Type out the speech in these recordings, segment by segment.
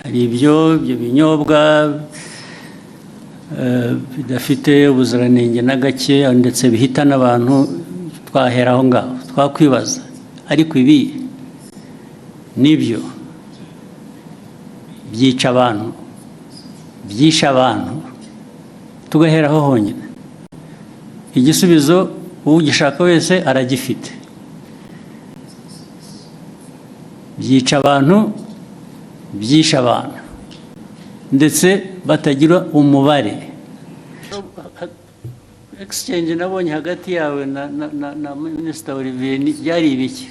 hari ibyo binyobwa bidafite ubuziranenge na gake ndetse bihitana abantu, twahera aho ngaho twakwibaza, ariko ibi nibyo byica abantu, byisha abantu, tugahera aho honyine. Igisubizo ugishaka wese aragifite. Byica abantu, byisha abantu, ndetse batagira umubare. Exchange nabonye hagati yawe na Minisita Olivier byari ibiki?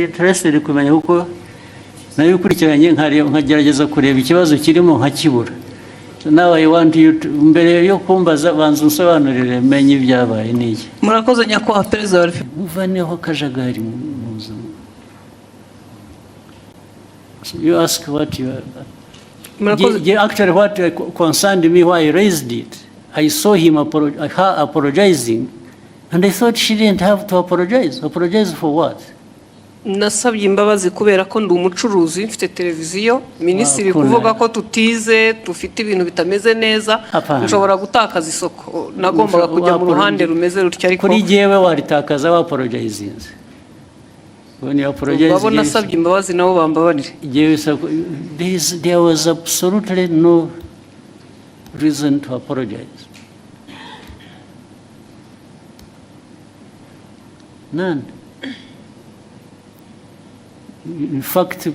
Interested kumenya kuko nayo ukurikiranye nkagerageza kureba ikibazo kirimo nkakibura. Now I want you to, mbere yo kumbaza banza unsobanurire menye ibyabaye n'iki. Murakoze nyakubahwa Perezida. Muvaneho kajagari muzo. You ask what you are. Actually, what concerned me why I raised it, I saw him her apologizing, and I thought she didn't have to apologize. Apologize for what? Nasabye imbabazi kubera ko ndi umucuruzi mfite televiziyo, minisitiri kuvuga ko tutize dufite ibintu bitameze neza, nshobora gutakaza isoko, nagombaga kujya mu ruhande rumeze rutyo, ariko kuri jewe waritakaza wa apologizing. When you apologize, babona nasabye imbabazi nabo bambabarire. There was absolutely no reason to apologize. None. In fact,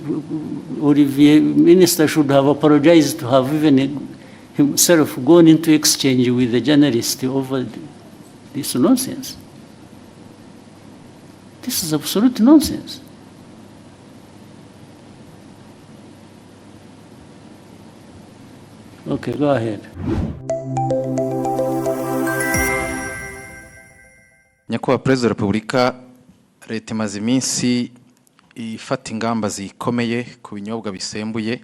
Olivier, Minister should have apologized to have even himself gone into exchange with the journalist over this nonsense. This is absolute nonsense. Okay, go ahead. Nyakubahwa Perezida wa Repubulika, leta imaze iminsi ifata ingamba zikomeye ku binyobwa bisembuye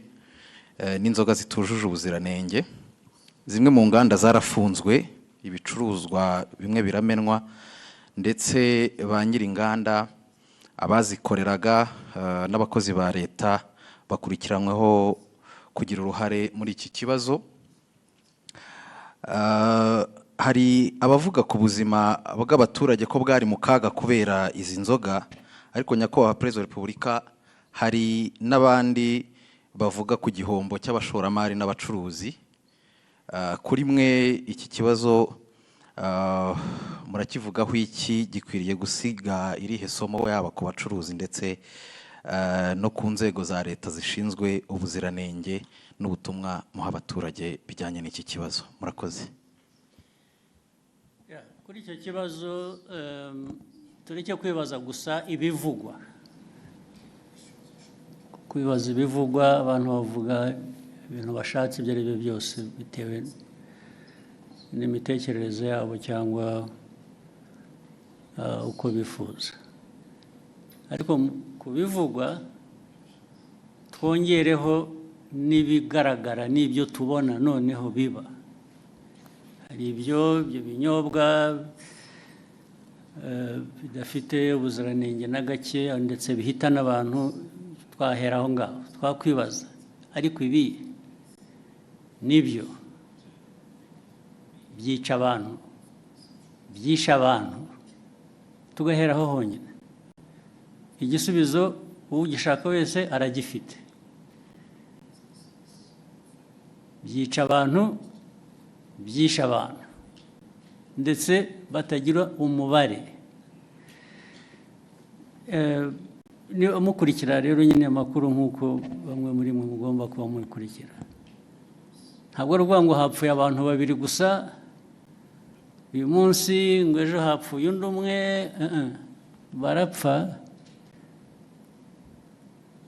n'inzoga zitujuje ubuziranenge. Zimwe mu nganda zarafunzwe, ibicuruzwa bimwe biramenwa, ndetse ba nyiri inganda abazikoreraga n'abakozi ba leta bakurikiranyweho kugira uruhare muri iki kibazo. Hari abavuga ku buzima bw'abaturage ko bwari mu kaga kubera izi nzoga, ariko nyakubahwa Perezida wa Repubulika, hari n'abandi bavuga ku gihombo cy'abashoramari n'abacuruzi. Kuri mwe iki kibazo murakivugaho iki? Gikwiriye gusiga irihe somo yaba ku bacuruzi ndetse no ku nzego za leta zishinzwe ubuziranenge n'ubutumwa muha abaturage bijyanye n'iki kibazo? Murakoze. Kuri icyo kibazo tureke kwibaza gusa ibivugwa. Kwibaza ibivugwa, abantu bavuga ibintu bashatse ibyo ari byo byose bitewe n'imitekerereze yabo cyangwa uko bifuza. Ariko kubivugwa twongereho n'ibigaragara n'ibyo tubona noneho biba. Hari ibyo binyobwa bidafite ubuziranenge na gake ndetse bihitana abantu, twahera aho ngaho twakwibaza, ariko ibi nibyo byica abantu, byisha abantu, tugahera aho honyine. Igisubizo ugishaka wese aragifite. Byica abantu, byisha abantu, ndetse batagira umubare. Niba mukurikira rero nyine amakuru nk'uko bamwe muri mwe mugomba kuba mukurikira, ntabwo ari ukuvuga ngo hapfuye abantu babiri gusa uyu munsi, ngo ejo hapfuye undi umwe. Barapfa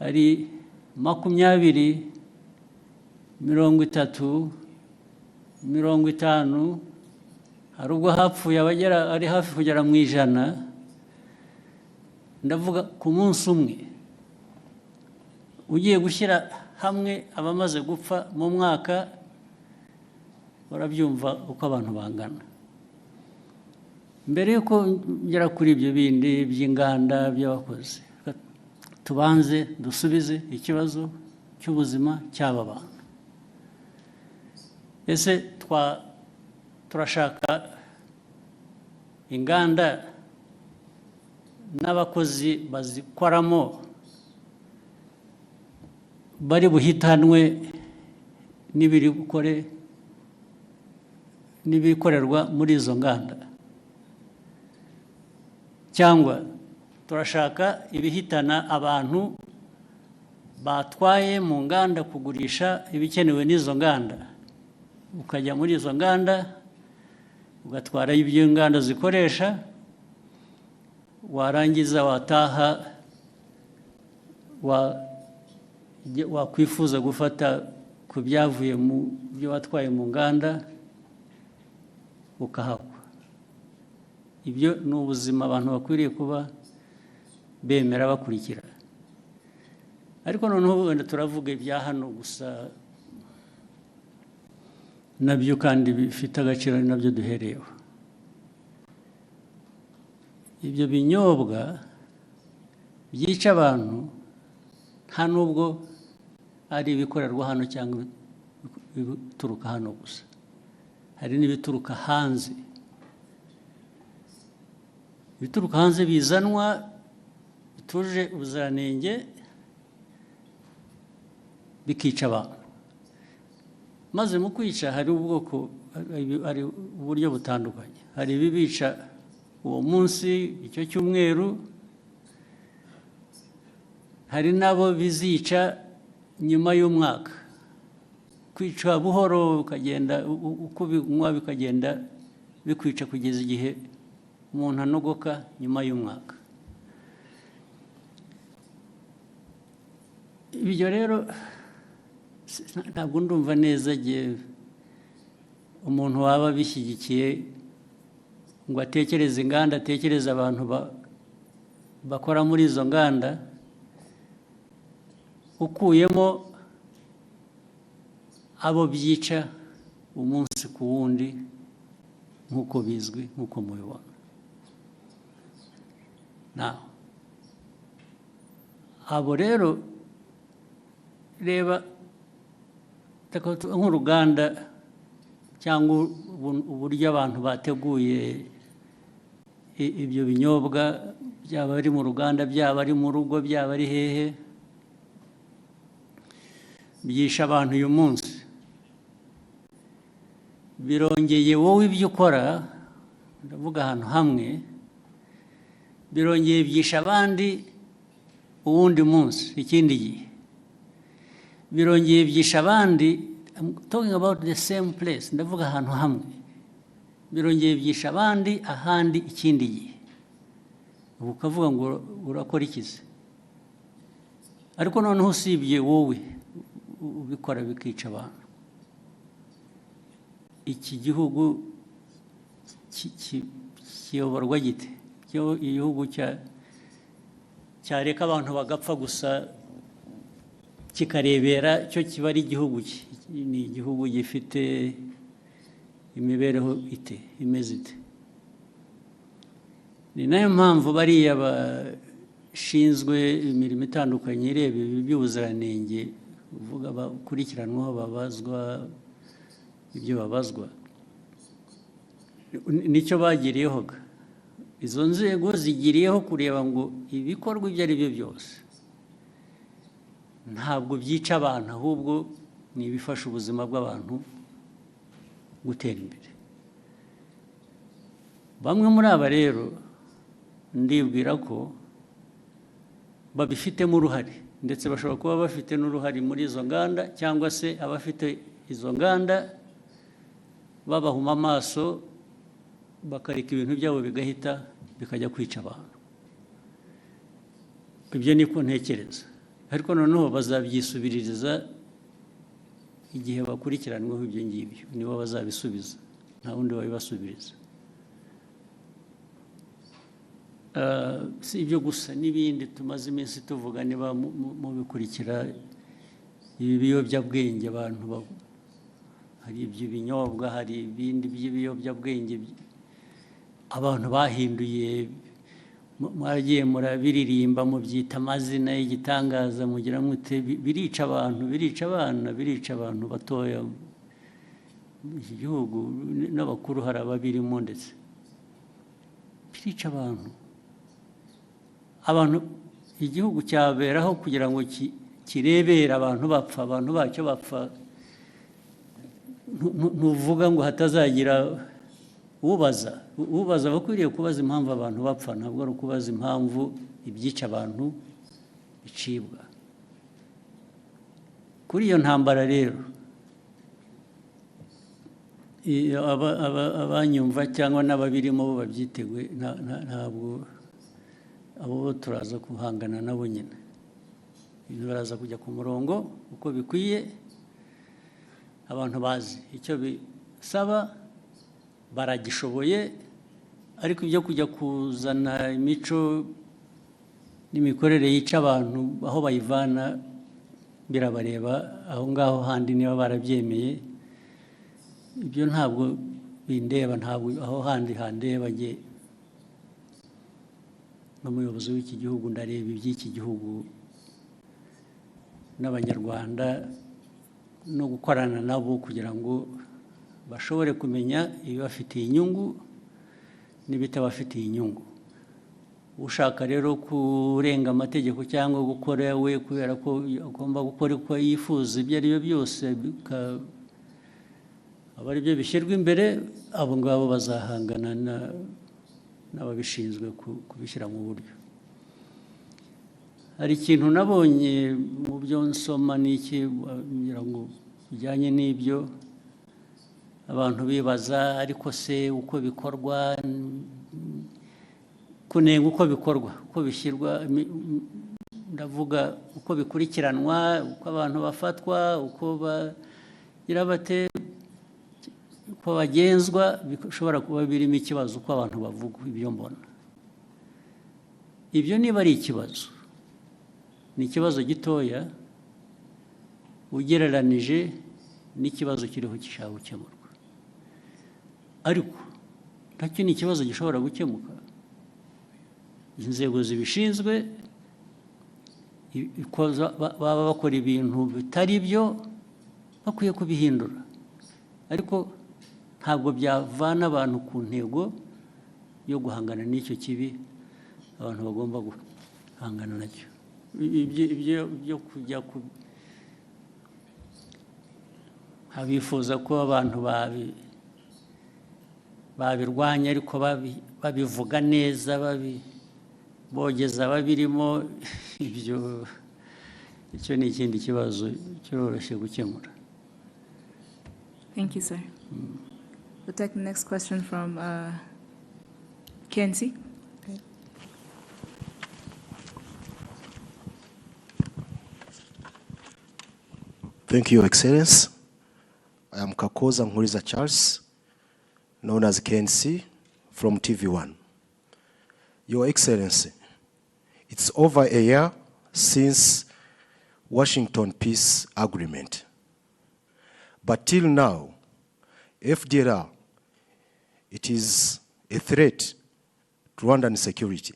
ari 20, 30, 50, hari ubwo hapfuye abagera ari hafi kugera mu 100. Ndavuga ku munsi umwe. Ugiye gushyira hamwe abamaze gupfa mu mwaka, barabyumva uko abantu bangana. Mbere yuko ngera kuri ibyo bindi by'inganda by'abakozi, tubanze dusubize ikibazo cy'ubuzima cy'aba bantu. Ese turashaka inganda n'abakozi bazikoramo bari buhitanwe n'ibikorerwa muri izo nganda, cyangwa turashaka ibihitana abantu batwaye mu nganda kugurisha ibikenewe n'izo nganda, ukajya muri izo nganda ugatwara ibyo inganda zikoresha, warangiza wataha wakwifuza gufata ku byavuye mu byo watwaye mu nganda ukahagwa. Ibyo ni ubuzima abantu bakwiriye kuba bemera bakurikira. Ariko noneho wenda turavuga ibya hano gusa, nabyo kandi bifite agaciro, nabyo duhereyeho. Ibyo binyobwa byica abantu nta nubwo ari ibikorerwa hano cyangwa ibituruka hano gusa, hari n'ibituruka hanze. Ibituruka hanze bizanwa bituje ubuziranenge bikica abantu, maze mu kwica hari uburyo butandukanye. Hari ibibica uwo munsi, icyo cyumweru, hari nabo bizica nyuma y'umwaka. Kwica buhoro ukagenda uko binywa bikagenda bikwica kugeza igihe umuntu anogoka nyuma y'umwaka. Ibyo rero ntabwo ndumva neza igihe umuntu waba bishyigikiye ngo atekereze inganda, atekereze abantu bakora muri izo nganda, ukuyemo abo byica umunsi ku wundi nk'uko bizwi, nk'uko mubibona. Abo rero reba nk'uruganda cyangwa uburyo abantu bateguye ibyo binyobwa, byaba ari mu ruganda, byaba ari mu rugo, byaba ari hehe, byisha abantu uyu munsi. Birongeye wowe ibyo ukora, ndavuga ahantu hamwe, birongeye byisha abandi uwundi munsi, ikindi gihe birongeye byisha abandi. I'm talking about the same place, ndavuga ahantu hamwe, birongeye byisha abandi ahandi ikindi gihe. Ubu ukavuga ngo urakora ikize, ariko noneho usibye wowe ubikora bikica abantu, iki gihugu kiyoborwa gite? Igihugu cyareka abantu bagapfa gusa kikarebera cyo kiba ari igihugu ki? Ni igihugu gifite imibereho imeze ite? Ni nayo mpamvu bariya bashinzwe imirimo itandukanye ireba ibi by'ubuziranenge, uvuga bakurikiranwaho, babazwa ibyo babazwa, nicyo bagiriyeho. Izo nzego zigiriyeho kureba ngo ibikorwa ibyo ari byo byose ntabwo byica abantu, ahubwo ni ibifasha ubuzima bw'abantu gutera imbere. Bamwe muri aba rero ndibwira ko babifitemo uruhare, ndetse bashobora kuba bafite n'uruhare muri izo nganda, cyangwa se abafite izo nganda babahuma amaso bakareka ibintu byabo bigahita bikajya kwica abantu. Ibyo niko ntekereza, ariko noneho bazabyisubiririza igihe bakurikiranweho ibyo ngibyo, nibo bazabisubiza, nta wundi wabibasubiriza. Si ibyo gusa, n'ibindi tumaze iminsi tuvuga, niba mubikurikira, ibi biyobyabwenge abantu, hari iby'ibinyobwa, hari ibindi by'ibiyobyabwenge abantu bahinduye mwaragiye murabiririmba mubyita amazina y'igitangaza mugira mute birica abantu birica abana birica abantu batoya iki gihugu n'abakuru hari ababirimo ndetse birica abantu igihugu cyaberaho kugira ngo kirebera abantu bapfa abantu bacyo bapfa ntuvuga ngo hatazagira ubaza bakwiriye kubaza impamvu abantu bapfa ntabwo ari ukubaza impamvu ibyica abantu bicibwa kuri iyo ntambara rero abanyumva cyangwa n'ababirimo bo babyiteguye ntabwo abo turaza guhangana nabo nyine baraza kujya ku murongo uko bikwiye abantu bazi icyo bisaba baragishoboye ariko ibyo kujya kuzana imico n'imikorere yica abantu aho bayivana birabareba aho ngaho handi niba barabyemeye ibyo ntabwo bindeba ntabwo aho handi handeba njye n'umuyobozi w'iki gihugu ndareba iby'iki gihugu n'abanyarwanda no gukorana nabo kugira ngo bashobore kumenya ibibafitiye inyungu n'ibitabafitiye inyungu ushaka rero kurenga amategeko cyangwa gukora we kubera ko agomba gukora uko yifuza ibyo ari byo byose aba ari byo bishyirwa imbere abo ngabo bazahangana n'ababishinzwe kubishyira mu buryo hari ikintu nabonye mu byo nsoma n'iki kugira ngo bijyanye n'ibyo abantu bibaza ariko se uko bikorwa kunenga uko bikorwa uko bishyirwa ndavuga uko bikurikiranwa uko abantu bafatwa uko bagira bate uko bagenzwa bishobora kuba birimo ikibazo uko abantu bavuga ibyo mbona ibyo niba ari ikibazo ni ikibazo gitoya ugereranije n'ikibazo kiriho gishaka gukemurwa ariko nacyo ni ikibazo gishobora gukemuka inzego zibishinzwe baba bakora ibintu bitari byo bakwiye kubihindura ariko ntabwo byavana abantu ku ntego yo guhangana n'icyo kibi abantu bagomba guhangana nacyo ibyo kujya abifuza ko abantu babirwanya ariko babivuga neza bogeza babirimo icyo ni ikindi kibazo cyoroshye gukemura. Thank you, sir. We'll take the next question from Kenzie. Okay. Thank you, Your Excellency. I am Kakoza Nkuriza Charles, known as KNC, from TV1. Your Excellency, it's over a year since Washington Peace Agreement. But till now, FDLR, it is a threat to Rwandan security.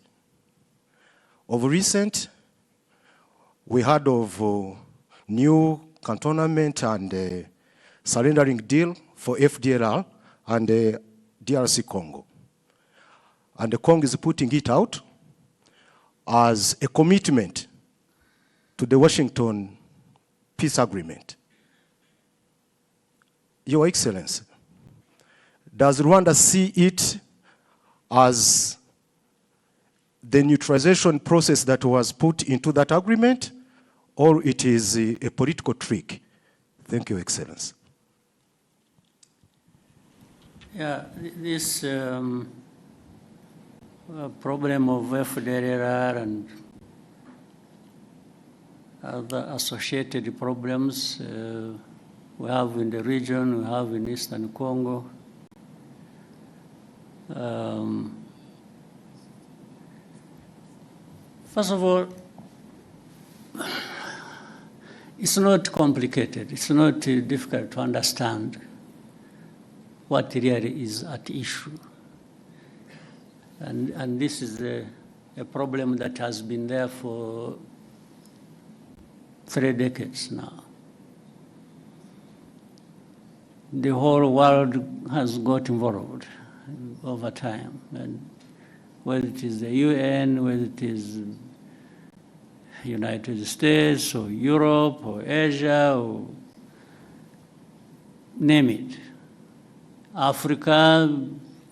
Of recent, we heard of new cantonment and surrendering deal for FDLR and DRC Congo. And the Congo is putting it out as a commitment to the Washington Peace Agreement. Your Excellency, does Rwanda see it as the neutralization process that was put into that agreement, or it is a political trick? Thank you, Excellency. Yeah, this problem of FDLR and other associated problems we have in the region, we have in Eastern Congo. First of all, it's not complicated. It's not difficult to understand what really is at issue. And this is the a problem that has been there for 3 decades now. The whole world has got involved over time, and whether it is the UN, whether it is United States or Europe or Asia or name it. Africa,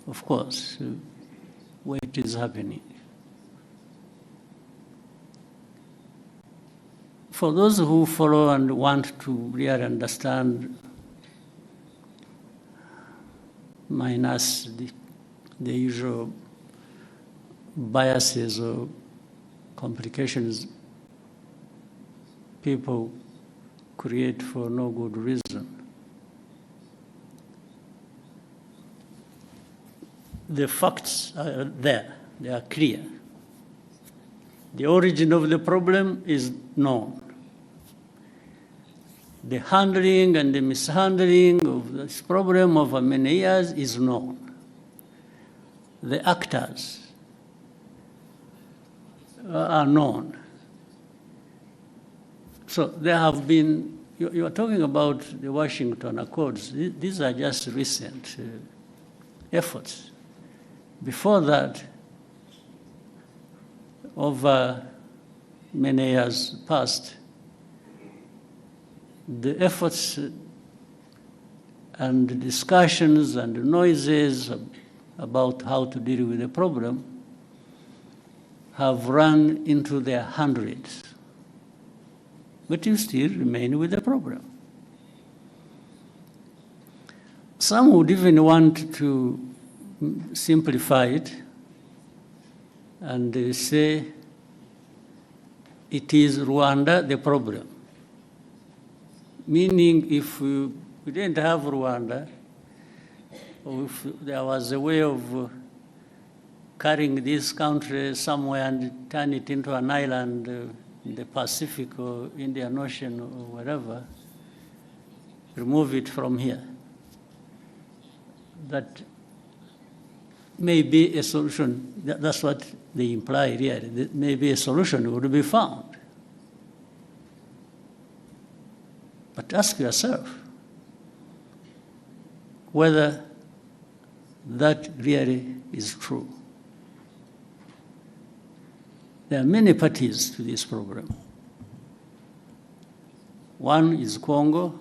of course, where it is happening. For those who follow and want to really understand, minus the usual biases or complications people create for no good reason. The facts are there, they are clear. The origin of the problem is known. The handling and the mishandling of this problem over many years is known. The actors are known. So there have been, you are talking about the Washington Accords. These are just recent efforts. Before that, over many years past, the efforts and discussions and noises about how to deal with the problem have run into their hundreds. But you still remain with the problem. Some would even want to simplify it and say it is Rwanda the problem. Meaning if we didn't have Rwanda, or if there was a way of carrying this country somewhere and turn it into an island in the Pacific or Indian Ocean or wherever, remove it from here. That may be a solution. That's what they imply here. That maybe a solution would be found. But ask yourself whether that really is true. There are many parties to this program. One is Congo,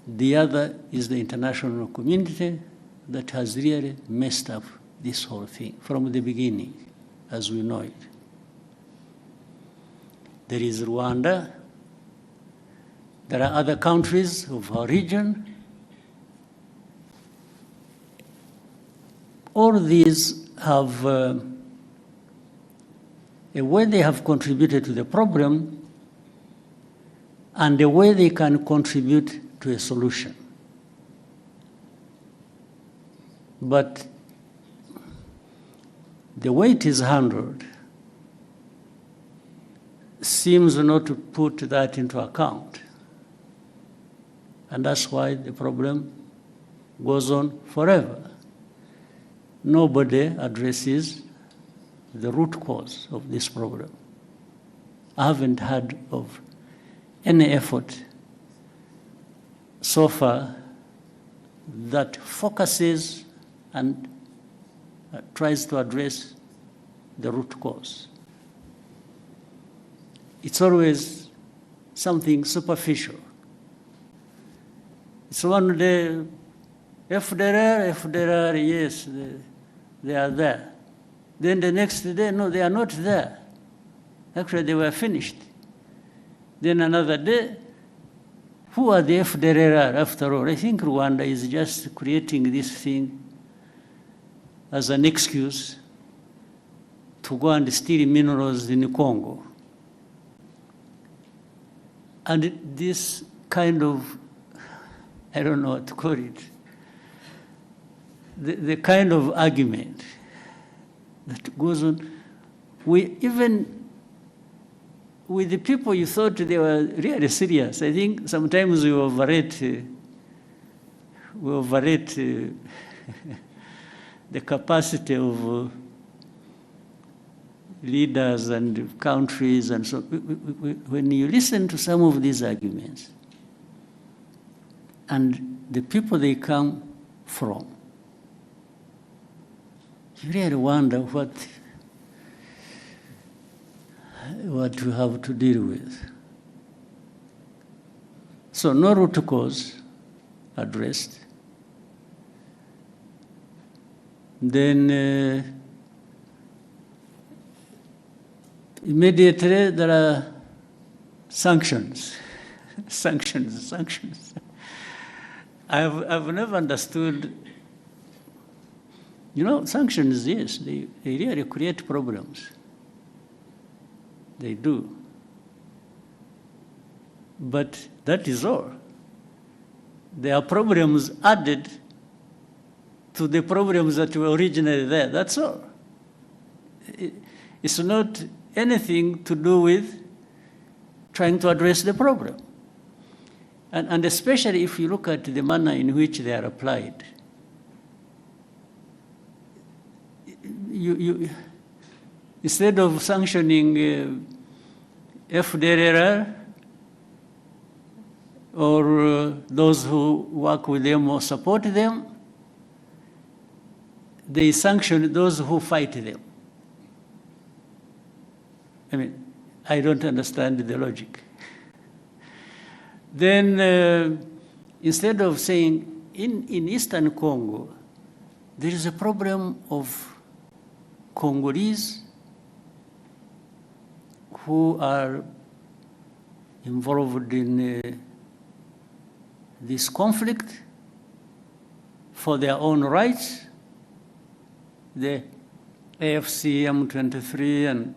the other is the international community that has really messed up this whole thing from the beginning, as we know it. There is Rwanda. There are other countries of our region. All these have a way they have contributed to the problem and a way they can contribute to a solution. But the way it is handled seems not to put that into account. And that's why the problem goes on forever. Nobody addresses the root cause of this problem. I haven't heard of any effort so far that focuses and tries to address the root cause. It's always something superficial. It's one day, FDR, yes, they are there. Then the next day, no, they are not there. Actually, they were finished. Then another day, who are the FDR after all? I think Rwanda is just creating this thing as an excuse to go and steal minerals in Congo. And this kind of, I don't know what to call it, the kind of argument that goes on, even with the people you thought they were really serious. I think sometimes we overrate the capacity of leaders and countries and so, when you listen to some of these arguments and the people they come from, you really wonder what we have to deal with. So no root cause addressed. Then immediately there are sanctions. sanctions. I've never understood, sanctions, yes, they really create problems. They do. But that is all. There are problems added to the problems that were originally there. That's all. It's not anything to do with trying to address the problem. And especially if you look at the manner in which they are applied, instead of sanctioning FDLR or those who work with them or support them, they sanction those who fight them. I mean, I don't understand the logic. Then instead of saying, in Eastern Congo, there is a problem of Congolese who are involved in this conflict for their own rights, the AFC, M23, and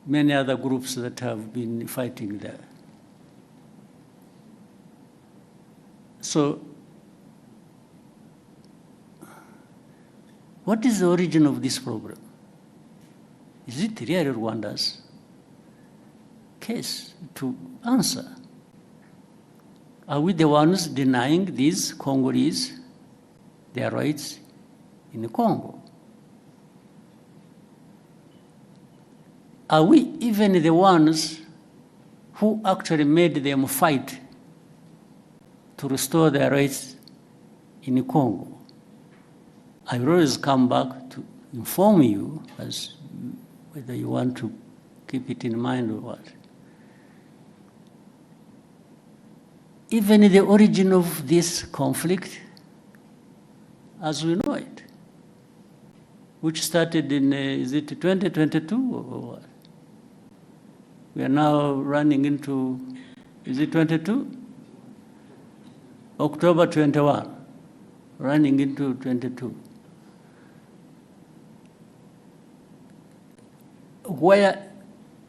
many other groups that have been fighting there. So, what is the origin of this problem? Is it really Rwanda's case to answer? Are we the ones denying these Congolese their rights in Congo? Are we even the ones who actually made them fight to restore their rights in Congo? I will always come back to inform you as whether you want to keep it in mind or what. Even the origin of this conflict, as we know it, which started in, is it 2022 or what? We are now running into, is it 22? October 21, running into 22.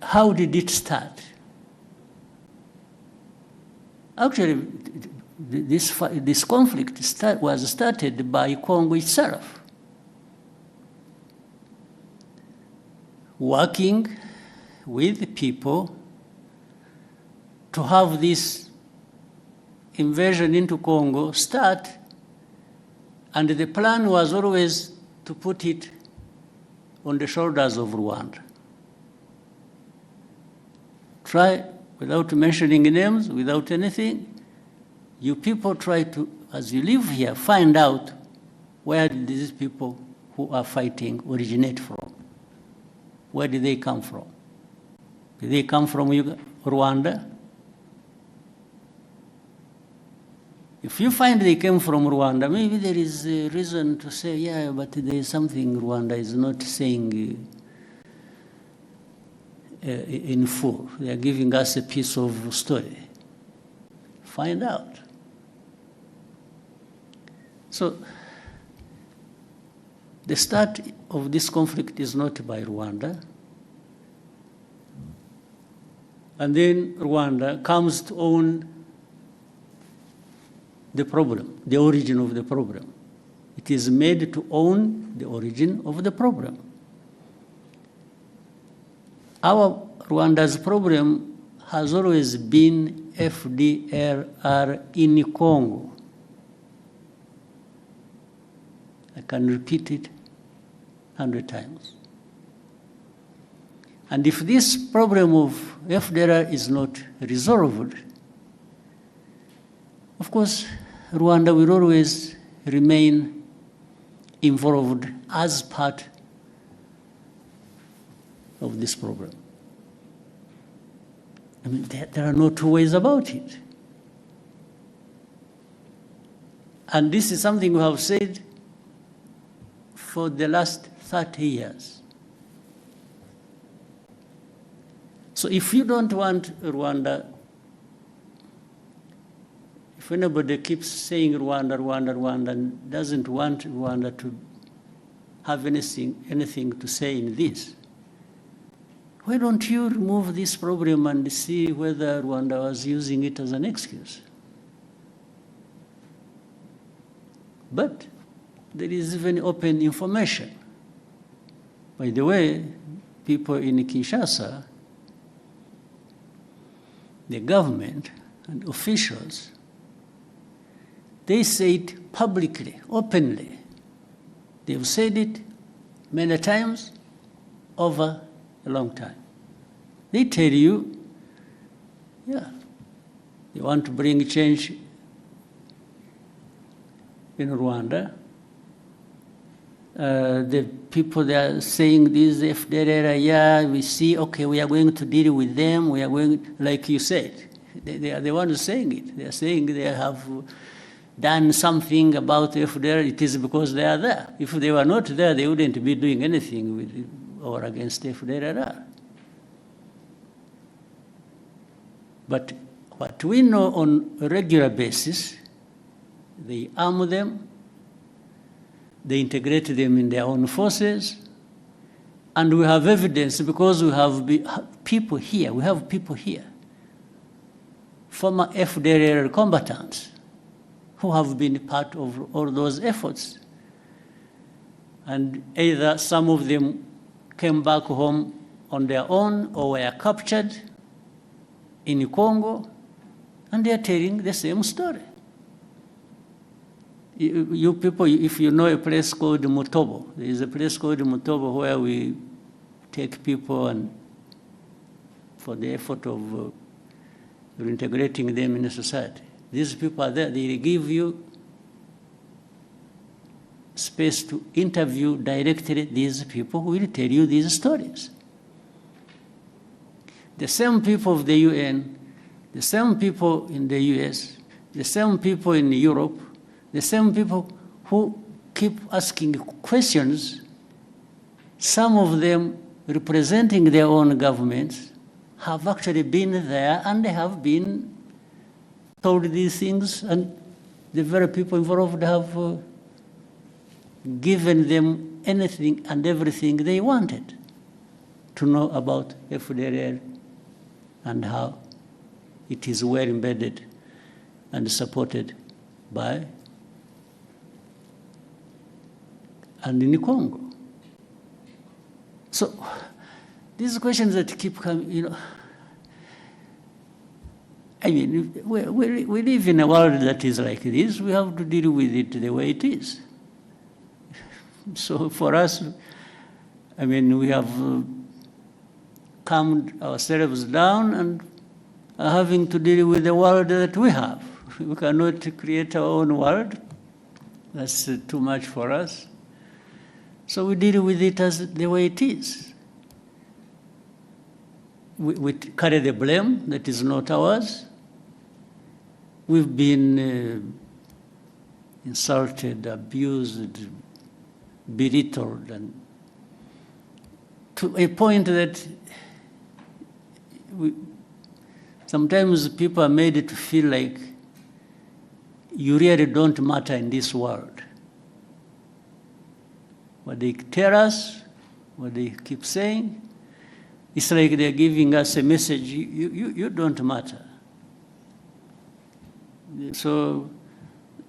How did it start? Actually, this conflict was started by Congo itself, working with people to have this invasion into Congo start, and the plan was always to put it on the shoulders of Rwanda. Try, without mentioning names, without anything, you people try to, as you live here, find out where did these people who are fighting originate from. Where did they come from? Did they come from Rwanda? If you find they came from Rwanda, maybe there is a reason to say, yeah, but there is something Rwanda is not saying in full. They are giving us a piece of story. Find out. So, the start of this conflict is not by Rwanda. And then Rwanda comes to own the problem, the origin of the problem. It is made to own the origin of the problem. Our Rwanda's problem has always been FDLR in Congo. I can repeat it 100 times. And if this problem of FDR is not resolved, of course, Rwanda will always remain involved as part of this problem. I mean, there are no two ways about it. And this is something we have said for the last 30 years. So if you don't want Rwanda, if anybody keeps saying Rwanda, Rwanda, Rwanda, and doesn't want Rwanda to have anything to say in this, why don't you remove this problem and see whether Rwanda was using it as an excuse? But there is even open information. By the way, people in Kinshasa, the government and officials, they say it publicly, openly. They've said it many times over a long time. They tell you, yeah, they want to bring change in Rwanda. The people that are saying this, FDR, yeah, we see, okay, we are going to deal with them, we are going, like you said, they are the ones saying it. They are saying they have done something about FDR, it is because they are there. If they were not there, they wouldn't be doing anything with or against FDR. But what we know on a regular basis, they arm them, they integrate them in their own forces, and we have evidence because we have people here, former FDR combatants who have been part of all those efforts. And either some of them came back home on their own or were captured in Congo, and they are telling the same story. You people, if you know a place called Mutobo, there is a place called Mutobo where we take people and for the effort of reintegrating them in society. These people are there, they give you space to interview directly these people who will tell you these stories. The same people of the UN, the same people in the US, the same people in Europe, the same people who keep asking questions, some of them representing their own governments, have actually been there and they have been told these things, and the very people involved have given them anything and everything they wanted to know about FDLR and how it is well embedded and supported by and in Congo. So these questions that keep coming, you know, I mean, we live in a world that is like this. We have to deal with it the way it is. So for us, I mean, we have calmed ourselves down and are having to deal with the world that we have. We cannot create our own world. That's too much for us. So we deal with it as the way it is. We carry the blame that is not ours. We've been insulted, abused, belittled, and to a point that sometimes people are made to feel like you really don't matter in this world. What they tell us, what they keep saying, it's like they're giving us a message, you don't matter. So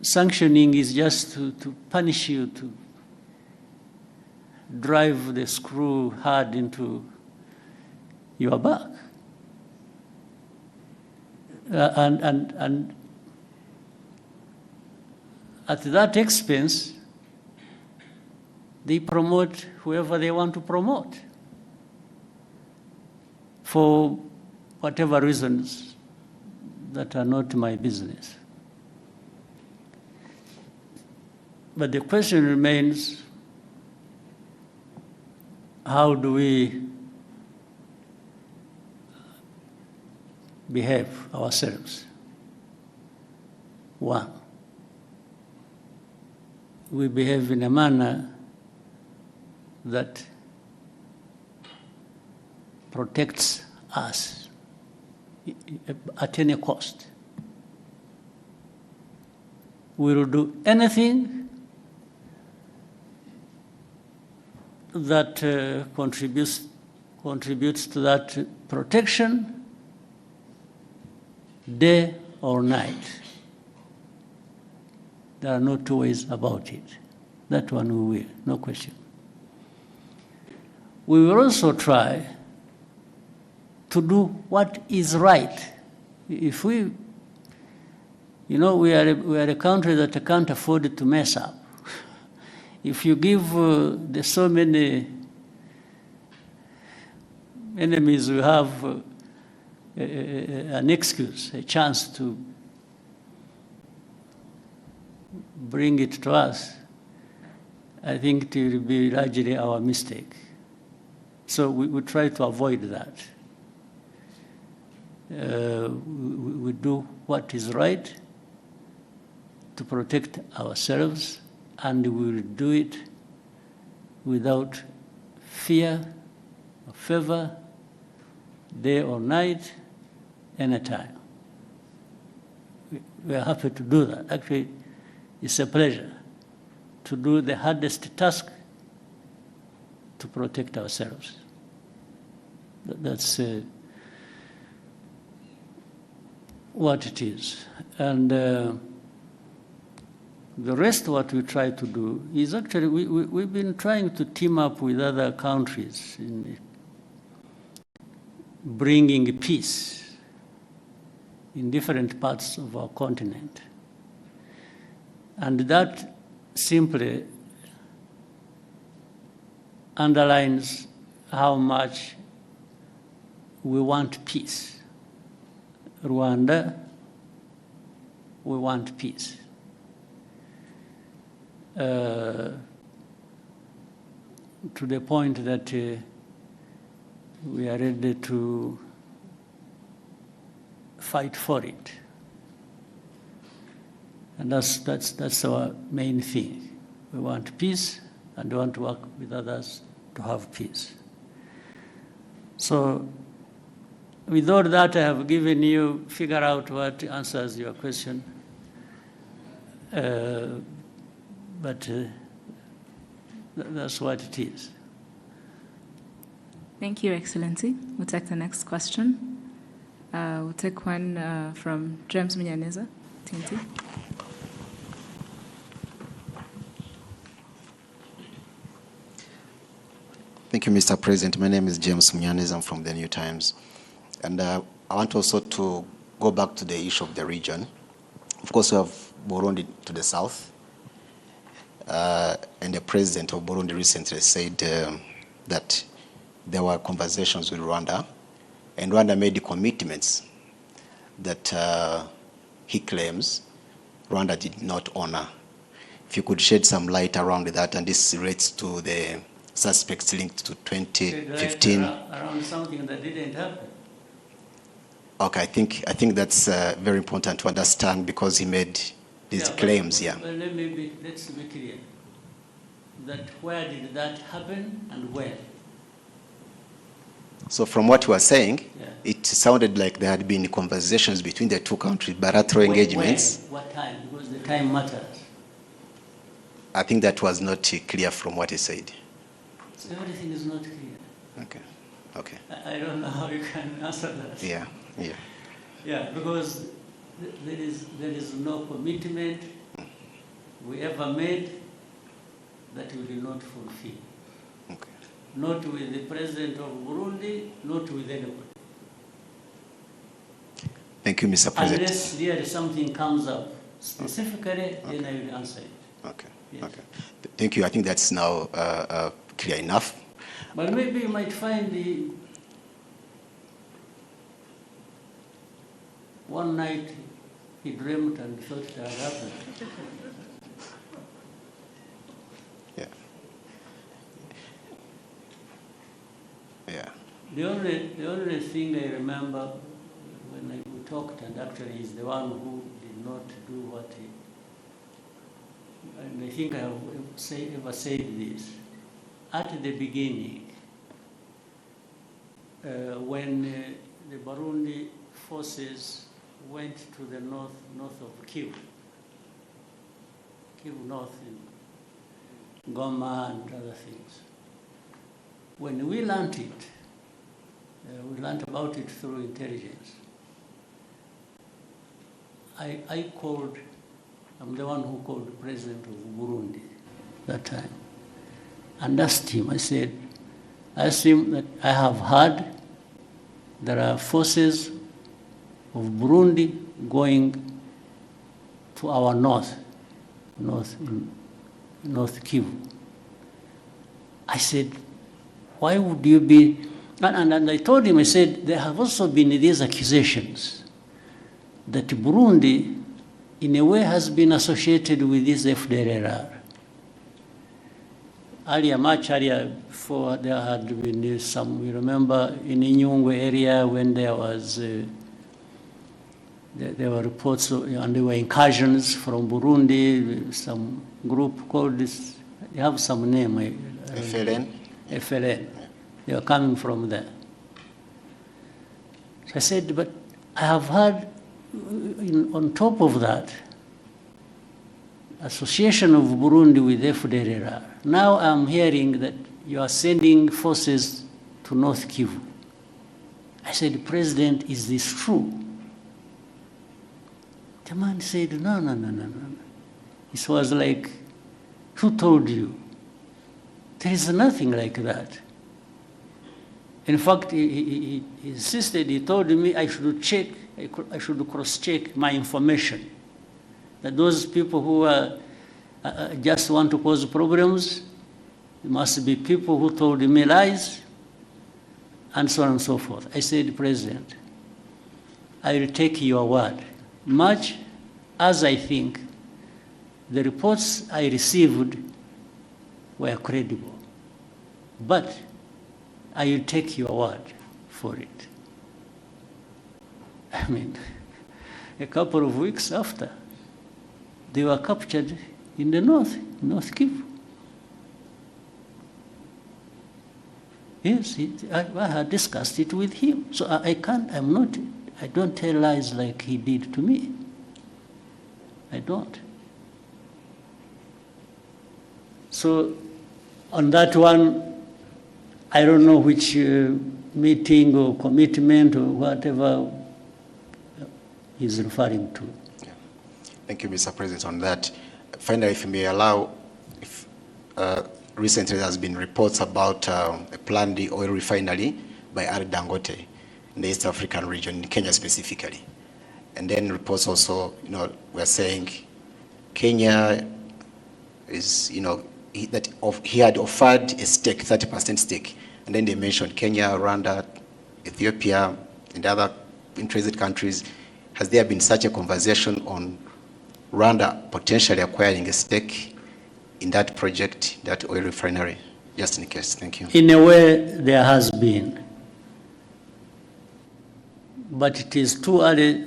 sanctioning is just to punish you, to drive the screw hard into your back. And at that expense, they promote whoever they want to promote. for whatever reasons that are not my business. But the question remains, how do we behave ourselves? One, we behave in a manner that protects us at any cost. We will do anything that contributes to that protection, day or night. There are no two ways about it. That one we will, no question. We will also try to do what is right. If we, we are a country that can't afford to mess up. If you give there's so many enemies we have an excuse, a chance to bring it to us, I think it will be largely our mistake. So we try to avoid that. We do what is right to protect ourselves, and we will do it without fear or favor, day or night, anytime. We are happy to do that. Actually, it's a pleasure to do the hardest task to protect ourselves. That's what it is. And the rest, what we try to do is actually, we've been trying to team up with other countries in bringing peace in different parts of our continent. And that simply underlines how much we want peace. Rwanda, we want peace. To the point that we are ready to fight for it. And that's our main thing. We want peace, and we want to work with others to have peace. So with all that I have given you, figure out what answers your question. But that's what it is. Thank you, Excellency. We'll take the next question. We'll take one from James Munyaneza, TNT. Thank you, Mr. President. My name is James Munyaneza. I'm from the New Times. And I want also to go back to the issue of the region. Of course, we have Burundi to the south. And the president of Burundi recently said that there were conversations with Rwanda, and Rwanda made the commitments that he claims Rwanda did not honor. If you could shed some light around that, and this relates to the suspects linked to 2015. Around something that didn't happen. Okay, I think that's very important to understand, because he made these claims. Well, let's be clear. That where did that happen and when? So from what you were saying, it sounded like there had been conversations between the two countries, bilateral engagements. When? What time? Because the time matters. I think that was not clear from what he said. So everything is not clear. Okay. I don't know how you can answer that. Yeah, because there is no commitment we ever made that we will not fulfill. Okay. Not with the president of Burundi, not with anybody. Thank you, Mr. President. Unless really something comes up specifically, then I will answer it. Okay. Yes. Okay. Thank you. I think that's now clear enough. But maybe you might find one night he dreamt and thought it had happened. Yeah. Yeah. The only thing I remember when we talked, and actually is the one who did not do what he, and I think I have ever said this, at the beginning, when the Burundi forces went to the north of Kivu North in Goma and other things. When we learned it, we learned about it through intelligence. I called, I'm the one who called the president of Burundi that time, and asked him, I asked him that I have heard there are forces of Burundi going to our north Kivu. I said, why would you be, and I told him, I said, there have also been these accusations that Burundi, in a way, has been associated with this FDLR. Much earlier, before there had been some, we remember in Inyungwe area when there was, there were reports and there were incursions from Burundi, some group called this, they have some name. FLN? FLN. They were coming from there. So I said, but I have heard, on top of that, association of Burundi with FDLR. Now I'm hearing that you are sending forces to North Kivu. I said, President, is this true? The man said, no. It was like, who told you? There is nothing like that. In fact, he insisted, he told me I should check, I should cross-check my information. That those people who just want to cause problems, must be people who told me lies, and so on and so forth. I said, President, I will take your word, much as I think the reports I received were credible. But I will take your word for it. I mean, a couple of weeks after, they were captured in the North Kivu. Yes, I had discussed it with him. So I don't tell lies like he did to me. I don't. So on that one, I don't know which meeting or commitment or whatever he's referring to. Yeah. Thank you, Mr. President, on that. Finally, if you may allow, recently there has been reports about a planned oil refinery by R. Dangote in the East African region, in Kenya specifically. And then reports also, were saying Kenya is, that he had offered a stake, 30% stake. And then they mentioned Kenya, Rwanda, Ethiopia, and other interested countries. Has there been such a conversation on Rwanda potentially acquiring a stake in that project, that oil refinery? Just in case. Thank you. In a way, there has been. But it is too early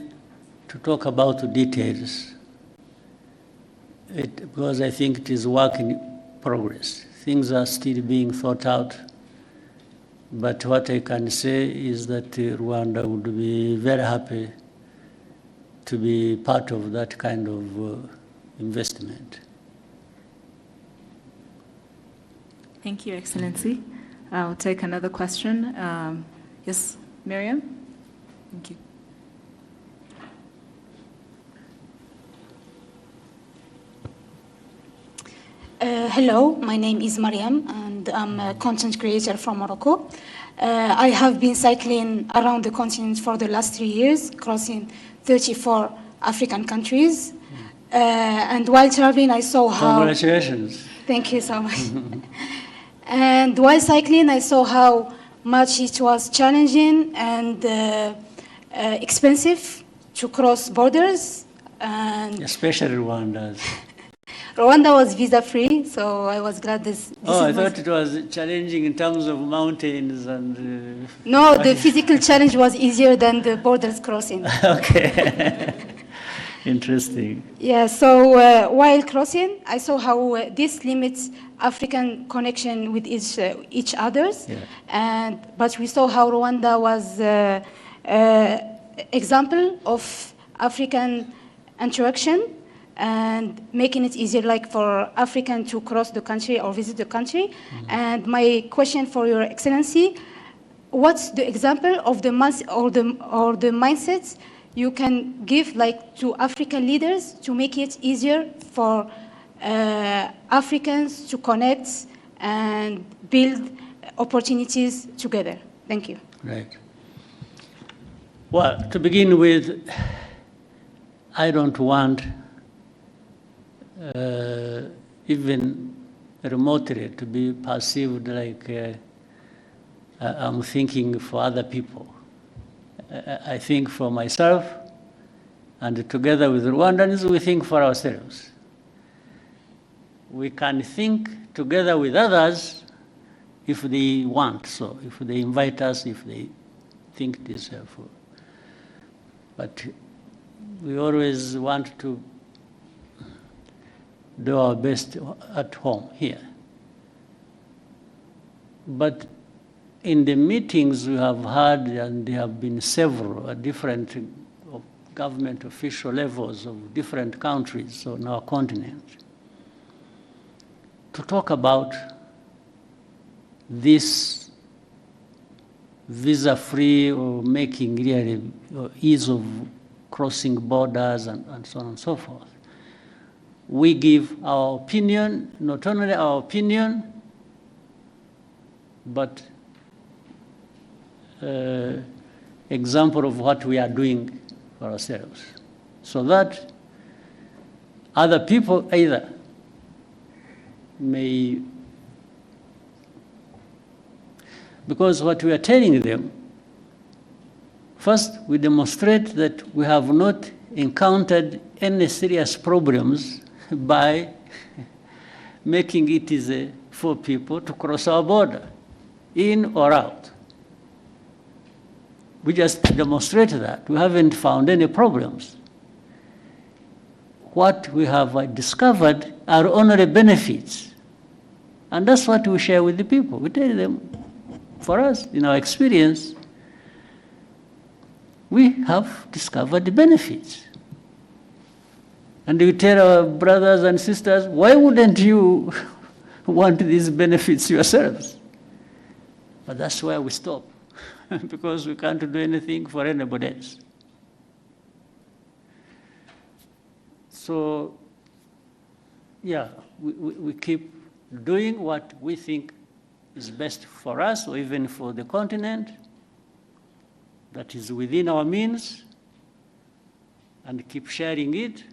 to talk about the details, because I think it is work in progress. Things are still being thought out. But what I can say is that Rwanda would be very happy to be part of that kind of investment. Thank you, Excellency. I'll take another question. Yes, Miriam? Thank you. Hello, my name is Mariam, and I'm a content creator from Morocco. I have been cycling around the continent for the last 3 years, crossing 34 African countries. And while traveling, I saw how... Congratulations. Thank you so much. And while cycling, I saw how much it was challenging and expensive to cross borders, and Especially Rwanda. Rwanda was visa-free, so I was glad this Oh, I is my- thought it was challenging in terms of mountains and... No, the physical challenge was easier than the borders crossing. Okay. Interesting. Yeah, so while crossing, I saw how this limits African connection with each others. Yeah. But we saw how Rwanda was example of African interaction and making it easier, like for African to cross the country or visit the country. Mm-hmm. And my question for Your Excellency, what's the example of the mindsets you can give, like, to African leaders to make it easier for Africans to connect and build opportunities together? Thank you. Right. Well, to begin with, I don't want even remotely to be perceived like I'm thinking for other people. I think for myself, and together with Rwandans, we think for ourselves. We can think together with others if they want so, if they invite us, if they think it is helpful. But we always want to do our best at home here. But in the meetings we have had, and there have been several at different government official levels of different countries on our continent, to talk about this visa-free or making really ease of crossing borders and so on and so forth. We give our opinion, not only our opinion, but example of what we are doing for ourselves, so that other people either may, because what we are telling them, first we demonstrate that we have not encountered any serious problems by making it easy for people to cross our border, in or out. We just demonstrate that. We haven't found any problems. What we have discovered are only benefits. And that's what we share with the people. We tell them, for us, in our experience, we have discovered the benefits. And we tell our brothers and sisters, why wouldn't you want these benefits yourselves? But that's where we stop, because we can't do anything for anybody else. So, yeah, we keep doing what we think is best for us, or even for the continent, that is within our means, and keep sharing it,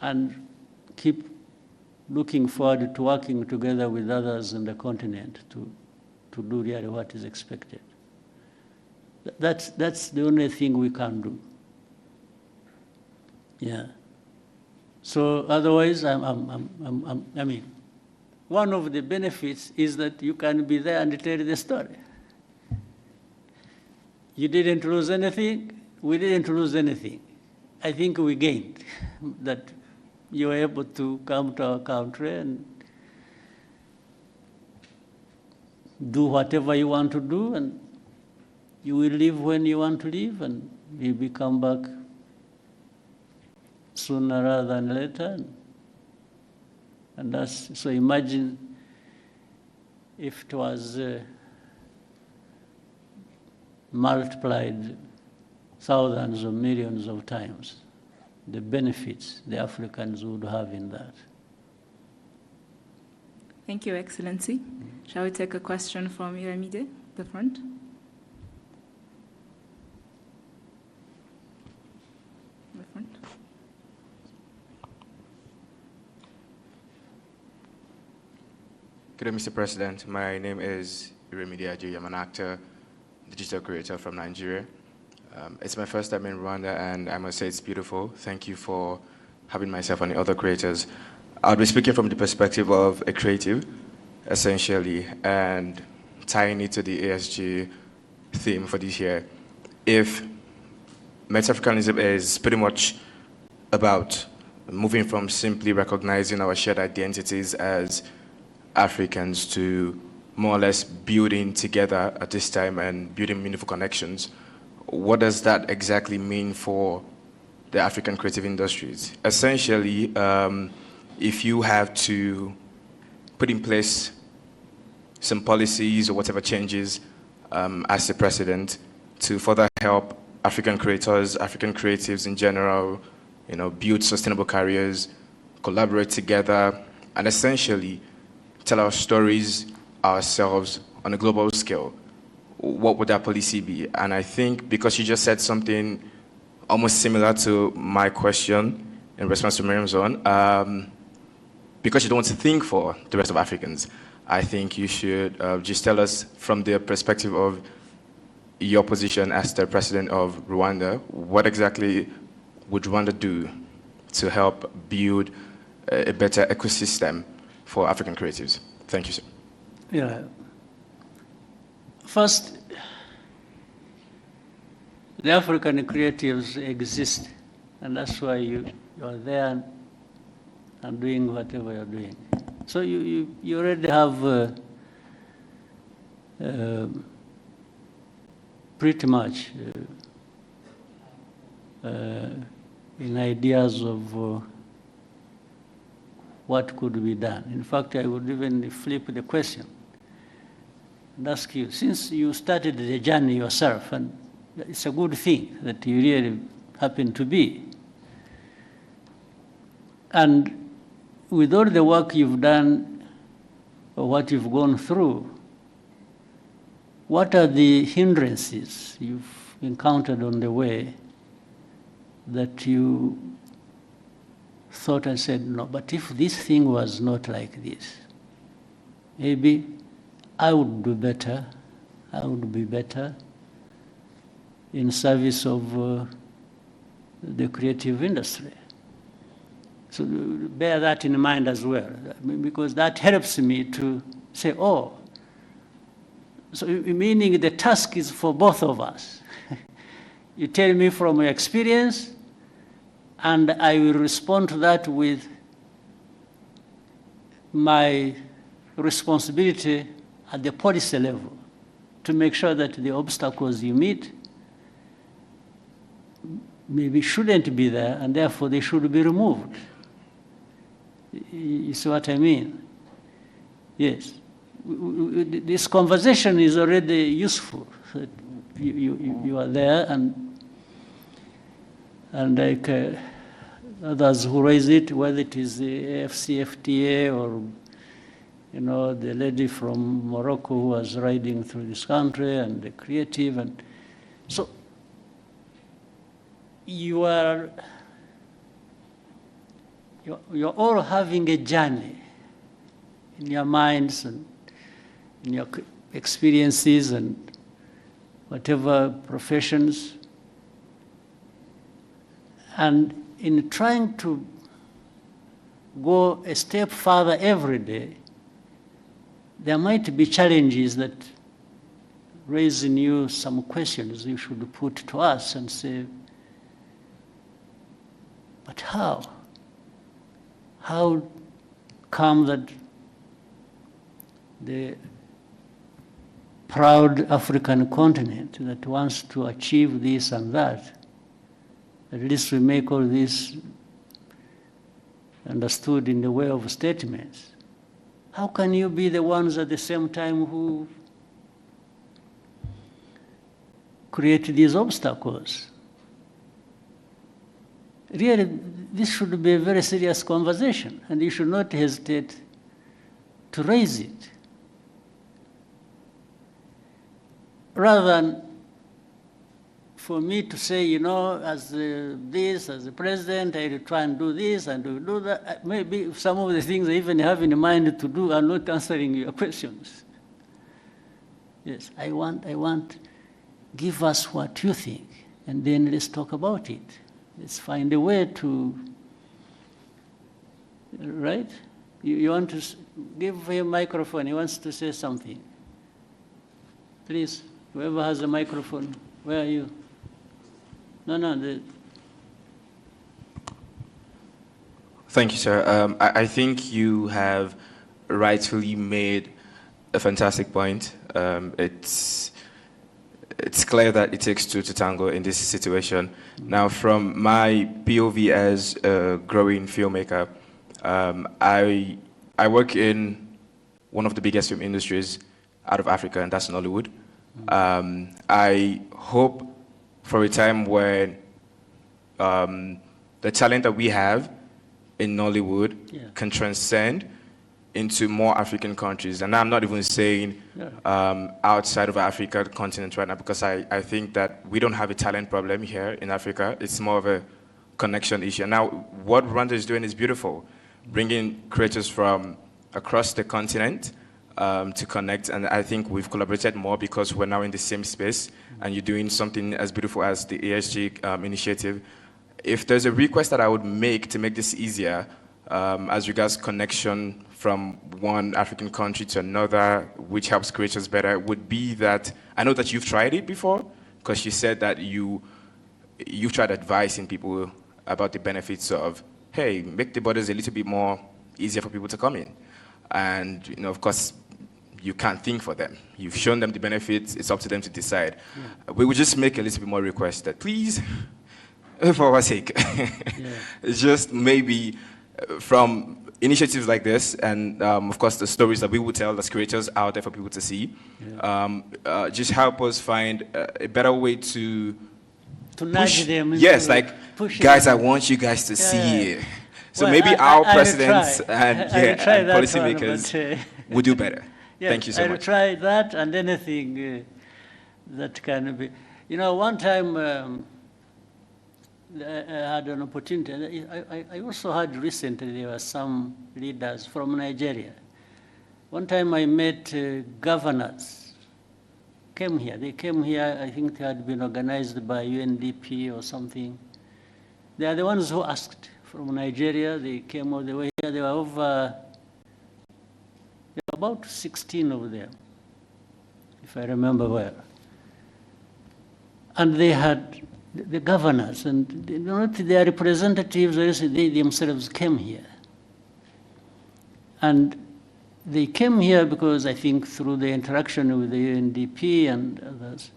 and keep looking forward to working together with others in the continent to do really what is expected. That's the only thing we can do. Yeah. So otherwise, I mean, one of the benefits is that you can be there and tell the story. You didn't lose anything, we didn't lose anything. I think we gained that you were able to come to our country and do whatever you want to do, and you will leave when you want to leave, and maybe come back sooner rather than later. And that's, so imagine if it was multiplied thousands or millions of times, the benefits the Africans would have in that. Thank you, Excellency. Shall we take a question from Iramide, the front? The front. Good day, Mr. President. My name is Iramide Aji. I'm an actor, digital creator from Nigeria. It's my first time in Rwanda, and I must say it's beautiful. Thank you for having myself and the other creators. I'll be speaking from the perspective of a creative, essentially, and tying it to the ASG theme for this year. If Met-Africanism is pretty much about moving from simply recognizing our shared identities as Africans to more or less building together at this time and building meaningful connections, what does that exactly mean for the African creative industries? Essentially, if you have to put in place some policies or whatever changes as the president to further help African creators, African creatives in general, build sustainable careers, collaborate together, and essentially tell our stories ourselves on a global scale, what would that policy be? And I think because you just said something almost similar to my question in response to Miriam's own, because you don't want to think for the rest of Africans, I think you should just tell us from the perspective of your position as the president of Rwanda, what exactly would Rwanda do to help build a better ecosystem for African creatives? Thank you, sir. Yeah. First, the African creatives exist, and that's why you are there and doing whatever you're doing. So you already have pretty much in ideas of what could be done. In fact, I would even flip the question and ask you, since you started the journey yourself, and it's a good thing that you really happen to be, and with all the work you've done or what you've gone through, what are the hindrances you've encountered on the way that you thought and said, no, but if this thing was not like this, maybe I would do better, I would be better in service of the creative industry. So bear that in mind as well, because that helps me to say, oh, so meaning the task is for both of us. You tell me from your experience, and I will respond to that with my responsibility at the policy level to make sure that the obstacles you meet maybe shouldn't be there, and therefore they should be removed. You see what I mean? Yes. This conversation is already useful. You are there, and like others who raise it, whether it is the AFCFTA or the lady from Morocco who was riding through this country, and the creative, and so you're all having a journey in your minds and in your experiences and whatever professions. And in trying to go a step further every day, there might be challenges that raise in you some questions you should put to us and say, but how? How come that the proud African continent that wants to achieve this and that, at least we make all this understood in the way of statements. How can you be the ones at the same time who create these obstacles? Really, this should be a very serious conversation, and you should not hesitate to raise it. Rather than for me to say, as the president, I will try and do this and do that. Maybe some of the things I even have in mind to do are not answering your questions. Yes, I want, give us what you think. and then let's talk about it. Let's find a way to, right? You want to give him a microphone, he wants to say something. Please, whoever has a microphone, where are you? No. Thank you, sir. I think you have rightfully made a fantastic point. It's clear that it takes two to tango in this situation. Now, from my POV as a growing filmmaker, I work in one of the biggest film industries out of Africa, and that's Nollywood. I hope for a time when the talent that we have in Nollywood can transcend into more African countries. And I'm not even saying outside of Africa continent right now, because I think that we don't have a talent problem here in Africa. It's more of a connection issue. Now, what Rwanda is doing is beautiful, bringing creators from across the continent to connect. And I think we've collaborated more because we're now in the same space, and you're doing something as beautiful as the ASG initiative. If there's a request that I would make to make this easier, as regards connection from one African country to another, which helps creators better, would be that, I know that you've tried it before, because you said that you've tried advising people about the benefits of, hey, make the borders a little bit more easier for people to come in. And, you know, of course, you can't think for them. You've shown them the benefits, it's up to them to decide. We would just make a little bit more request that, please, for our sake, just maybe from initiatives like this, and of course the stories that we will tell as creators out there for people to see, just help us find a better way to nudge them. Yes, like, guys, I want you guys to see it. So well, maybe our presidents and policymakers would do better. Yes, thank you so much. I'll try that and anything that can be. You know, one time I had an opportunity. I also heard recently there were some leaders from Nigeria. One time I met governors, came here. They came here, I think they had been organized by UNDP or something. They are the ones who asked from Nigeria. They came all the way here. There were about 16 of them, if I remember well. And they had the governors, and not their representatives, they themselves came here. And they came here because I think through the interaction with the UNDP and others,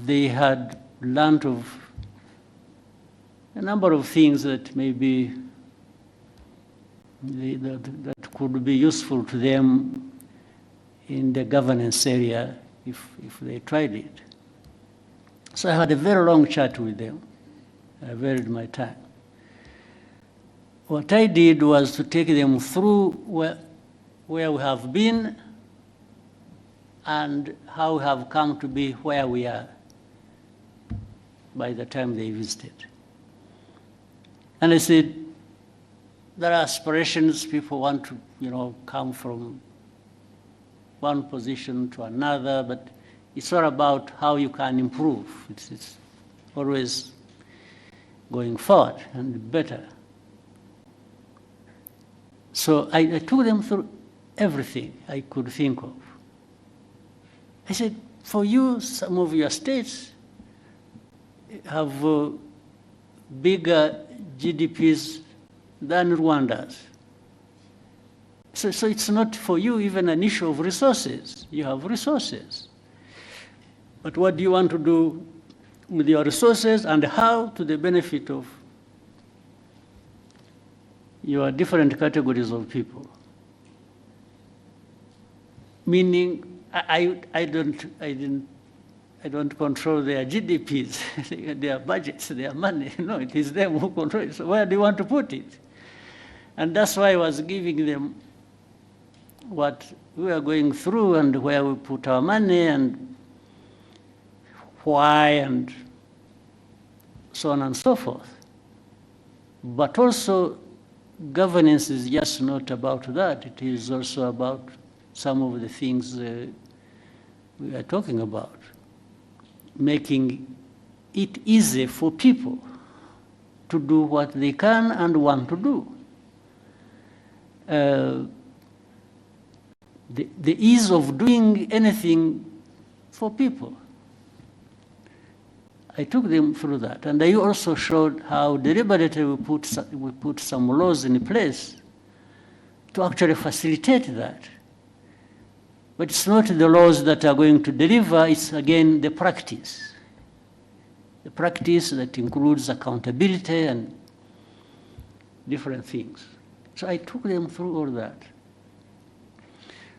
they had learned of a number of things that maybe that could be useful to them in the governance area if they tried it. So I had a very long chat with them. I varied my time. What I did was to take them through where we have been and how we have come to be where we are by the time they visited. And I said, there are aspirations, people want to, come from one position to another, but it's all about how you can improve. It's always going forward and better. So I took them through everything I could think of. I said, for you, some of your states have bigger GDPs than Rwanda's. So it's not for you even an issue of resources. You have resources. But what do you want to do with your resources and how to the benefit of your different categories of people? Meaning, I don't control their GDPs, their budgets, their money. No, it is them who control it. So where do you want to put it? And that's why I was giving them what we are going through and where we put our money and why and so on and so forth. But also, governance is just not about that. It is also about some of the things we are talking about. Making it easy for people to do what they can and want to do. The ease of doing anything for people. I took them through that, and I also showed how deliberately we put some laws in place to actually facilitate that. But it's not the laws that are going to deliver, it's again the practice. The practice that includes accountability and different things. So I took them through all that.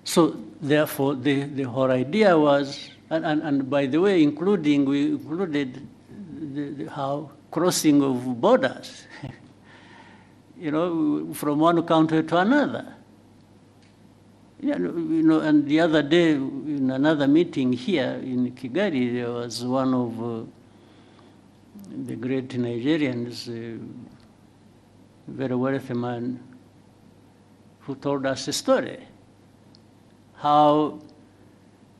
So therefore, the whole idea was, and by the way, we included how crossing of borders, from one country to another. And the other day, in another meeting here in Kigali, there was one of the great Nigerians, a very wealthy man, who told us a story, how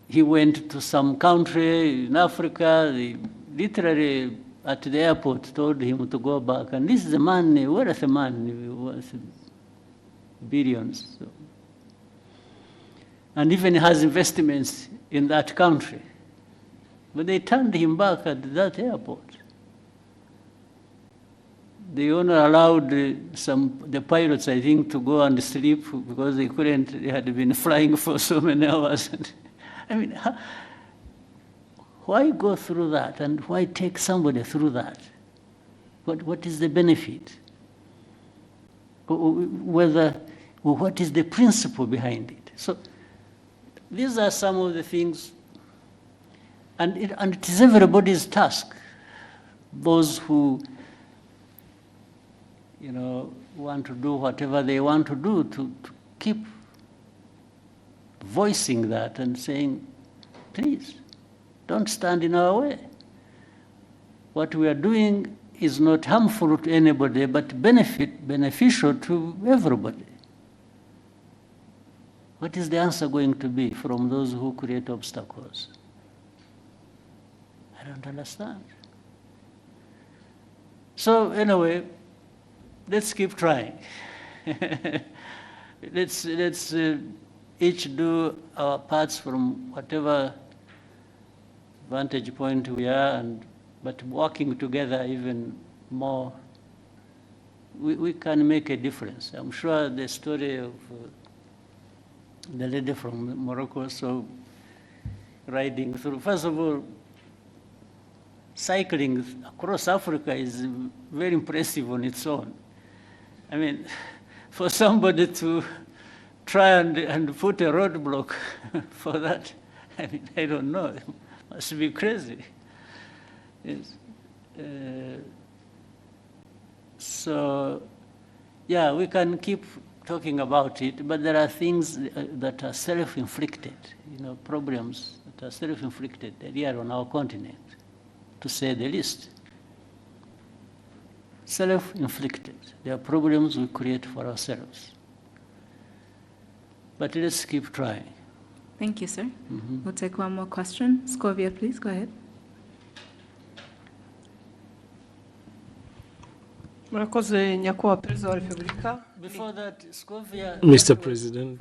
he went to some country in Africa, they literally at the airport told him to go back, and this is a man, a wealthy man, worth billions. So. And even has investments in that country. But they turned him back at that airport. They only allowed the pilots, I think, to go and sleep because they had been flying for so many hours. I mean, why go through that, and why take somebody through that? What is the benefit? What is the principle behind it? So these are some of the things, and it is everybody's task. Those who want to do whatever they want to do, to keep voicing that and saying, please, don't stand in our way. What we are doing is not harmful to anybody, but beneficial to everybody. What is the answer going to be from those who create obstacles? I don't understand. So anyway, let's keep trying. Let's each do our parts from whatever vantage point we are, but working together even more, we can make a difference. I'm sure the story of the lady from Morocco, so riding through, first of all, cycling across Africa is very impressive on its own. I mean, for somebody to try and put a roadblock for that, I mean, I don't know, it must be crazy. Yes. So, yeah, we can keep talking about it, but there are things that are self-inflicted, problems that are self-inflicted here on our continent, to say the least. Self-inflicted. There are problems we create for ourselves. But let's keep trying. Thank you, sir. We'll take one more question. Scovia, please, go ahead. Murakoze nyakubahwa Perezida wa Repubulika. Before that, Scovia, Mr. President.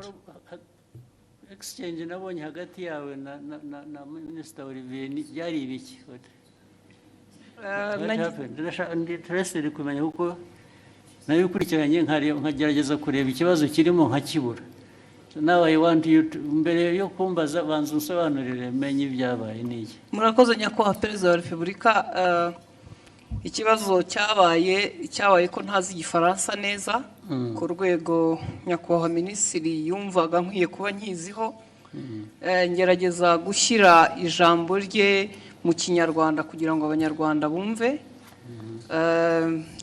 Exchange nabonye hagati yawe na Minister Olivier byari ibiki? What happened? Interested kumenya kuko nayo ukurikiranye nkagerageza kureba ikibazo kirimo nkakibura. So now I want you to, mbere yo kumbaza banza unsobanurire menye ibyabaye niki. Murakoze nyakubahwa Perezida wa Repubulika. Ikibazo cyabaye ko ntazi igifaransa neza ku rwego nyakubahwa minisitiri yumvaga nkwiye kuba nkiziho, ngerageza gushyira ijambo rye mu kinyarwanda kugira ngo abanyarwanda bumve,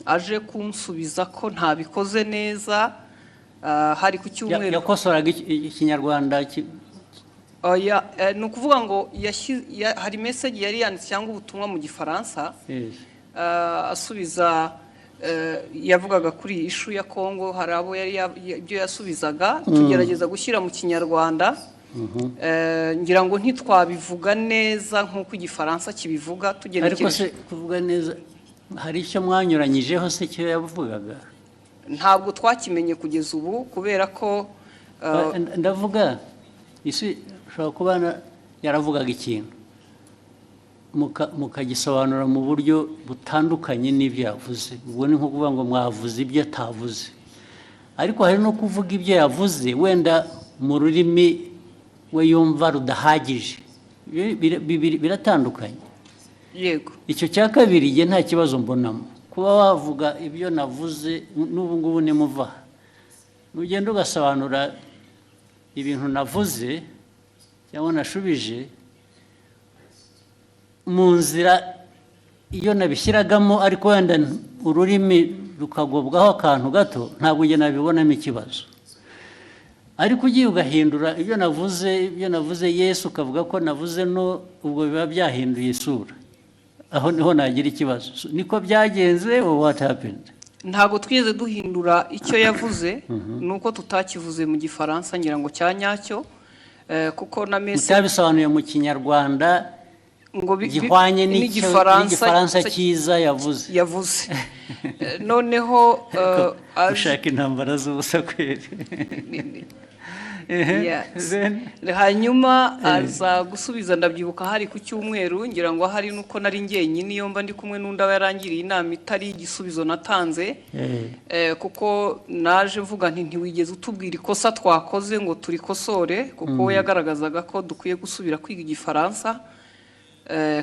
aje kunsubiza ko ntabikoze neza, hari ku cyumweru yakosoraga ikinyarwanda ni ukuvuga ngo hari message yari yanditse cyangwa ubutumwa mu gifaransa asubiza, yavugaga kuri ishu ya Kongo, hari abo ibyo yasubizaga tugerageza gushyira mu kinyarwanda ngira ngo ntitwabivuga neza nk'uko igifaransa kibivuga tugenekereje. Ariko se kuvuga neza hari icyo mwanyuranyijeho se cyo yavugaga? Ntabwo twakimenye kugeza ubu kubera ko ndavuga isi ushobora kuba yaravugaga ikintu mukagisobanura mu buryo butandukanye n'ibyo yavuze. Ubwo ni nko kuvuga ngo mwavuze ibyo atavuze, ariko hari no kuvuga ibyo yavuze wenda mu rurimi we yumva rudahagije. Biratandukanye. Yego. Icyo cya kabiri igihe nta kibazo mbonamo kuba wavuga ibyo navuze. N'ubu ngubu nimuva ugenda ugasobanura ibintu navuze cyangwa nashubije mu nzira iyo nabishyiragamo, ariko wenda ururimi rukagobwaho akantu gato, ntabwo ugenda nabibonamo ikibazo. Ariko ugiye ugahindura ibyo navuze Yesu ukavuga ko navuze no, ubwo biba byahinduye isura. Aho niho nagira ikibazo. Niko byagenze or what happened? Ntabwo twigeze duhindura icyo yavuze, nuko tutakivuze mu gifaransa ngira ngo cyanyacyo, kuko na message utabisobanuye mu Kinyarwanda ngo gihwanye n'igifaransa cyiza yavuze. Noneho ushaka intambara z'ubusa kweri. Hanyuma aza gusubiza, ndabyibuka hari ku cyumweru, ngira ngo hari nuko nari njyenyine iyo mba ndi kumwe n'undi aba yarangiriye inama itari igisubizo natanze, kuko naje mvuga nti ntiwigeze utubwira ikosa twakoze ngo turikosore, kuko we yagaragazaga ko dukwiye gusubira kwiga igifaransa,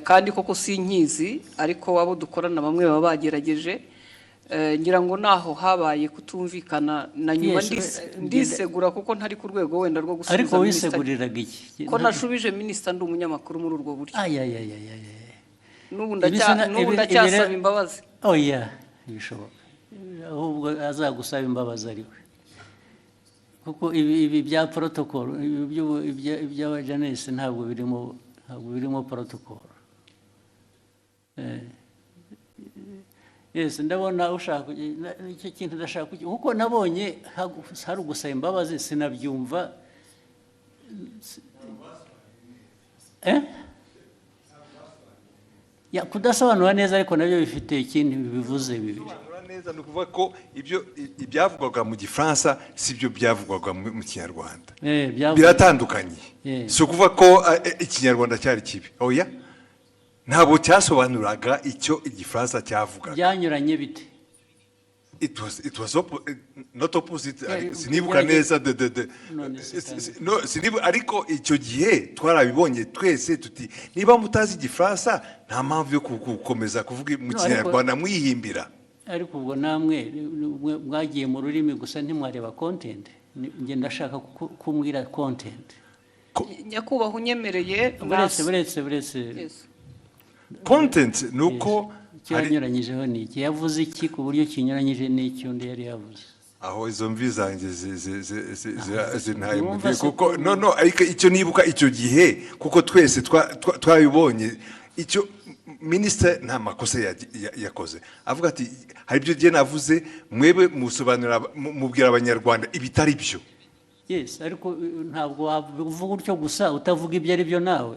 kandi koko sinkizi, ariko abo dukorana bamwe baba bagerageje. Ngira ngo naho habaye kutumvikana na nyuma ndisegura kuko ntari ku rwego wenda rwo gusubiza. Ariko wiseguriraga iki? Ko nashubije minisita ndi umunyamakuru muri urwo buryo. N'ubu ndacyasaba imbabazi. Oya, bishoboka. Ahubwo azagusaba imbabazi ariwe. Kuko ibi bya protocol, iby'abajanesi ntabwo birimo protocol. Yes, ndabona ushaka icyo kintu ndashaka kuko nabonye hari ugusaba imbabazi sinabyumva. Kudasobanura neza ariko nabyo bifite ikindi bivuze bibiri. Neza ni ukuvuga ko ibyavugwaga mu Gifaransa si byo byavugwaga mu Kinyarwanda. Biratandukanye. Si ukuvuga ko Ikinyarwanda cyari kibi. Oya. Ntabwo cyasobanuraga icyo Igifaransa cyavugaga. Byanyuranye bite? It was not opposite. Sinibuka neza ariko icyo gihe twarabibonye twese tuti niba mutazi Igifaransa nta mpamvu yo gukomeza kuvuga mu Kinyarwanda mwihimbira. Ariko ubwo namwe mwagiye mu rurimi gusa ntimwareba content. Nge ndashaka kumbwira content. Nyakubahwa unyemereye. Buretse. Content nuko cyanyuranyijeho ni iki? Yavuze iki ku buryo kinyuranyije n'icyo undi yari yavuze? Aho izo mvi zanjye zintaye mu gihe kuko no ariko icyo nibuka icyo gihe kuko twese twabibonye icyo minisitiri nta makosa yakoze avuga ati hari ibyo gihe navuze mwebe musobanura mubwira abanyarwanda ibitari byo. Yes, ariko ntabwo wavuga utyo gusa utavuga ibyo ari byo nawe.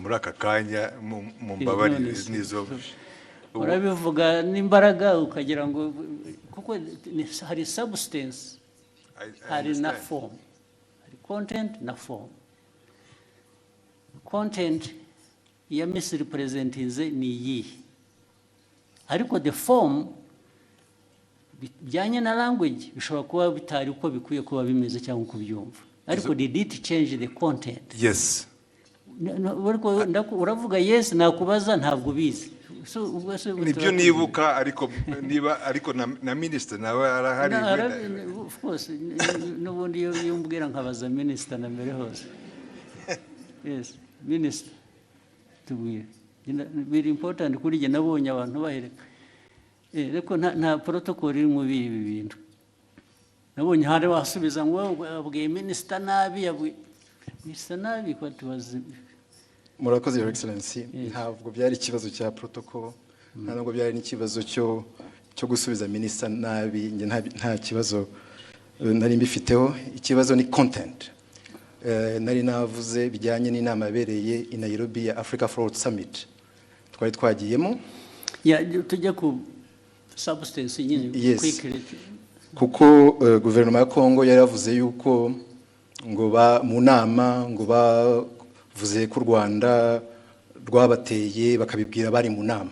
Muri aka kanya mu mbabarire nizo urabivuga n'imbaraga ukagira ngo kuko hari substance, hari na form, hari content na form. Content ya misrepresentinze ni iyi, ariko the form bijyanye na language bishobora kuba bitari uko bikwiye kuba bimeze cyangwa uko byumva, ariko did it change the content? Yes. Uravuga yes, nakubaza ntabwo bizi. Nibyo nibuka ariko na minister nawe arahari. Of course, n'ubundi iyo mbwira nkabaza minister na mbere hose. Yes, minister tubwire. Very important kuri jye nabonye abantu bahereka. Ariko nta protocol iri mu bibi bintu. Nabonye hari wasubiza ngo abwiye minister nabi minister nabi ko tubaze. Murakoze Your Excellency. Ntabwo byari ikibazo cya protocol, ntabwo byari n'ikibazo cyo gusubiza minister nabi. Nge nta kibazo nari mbifiteho. Ikibazo ni content. nari navuze bijyanye n'inama yabereye i Nairobi ya Africa Forward Summit twari twagiyemo. Tujya ku substance nyine. Yes. Kuko guverinoma ya Kongo yari yavuze yuko ngo mu nama ngo bavuze ko u Rwanda rwabateye bakabibwira bari mu nama,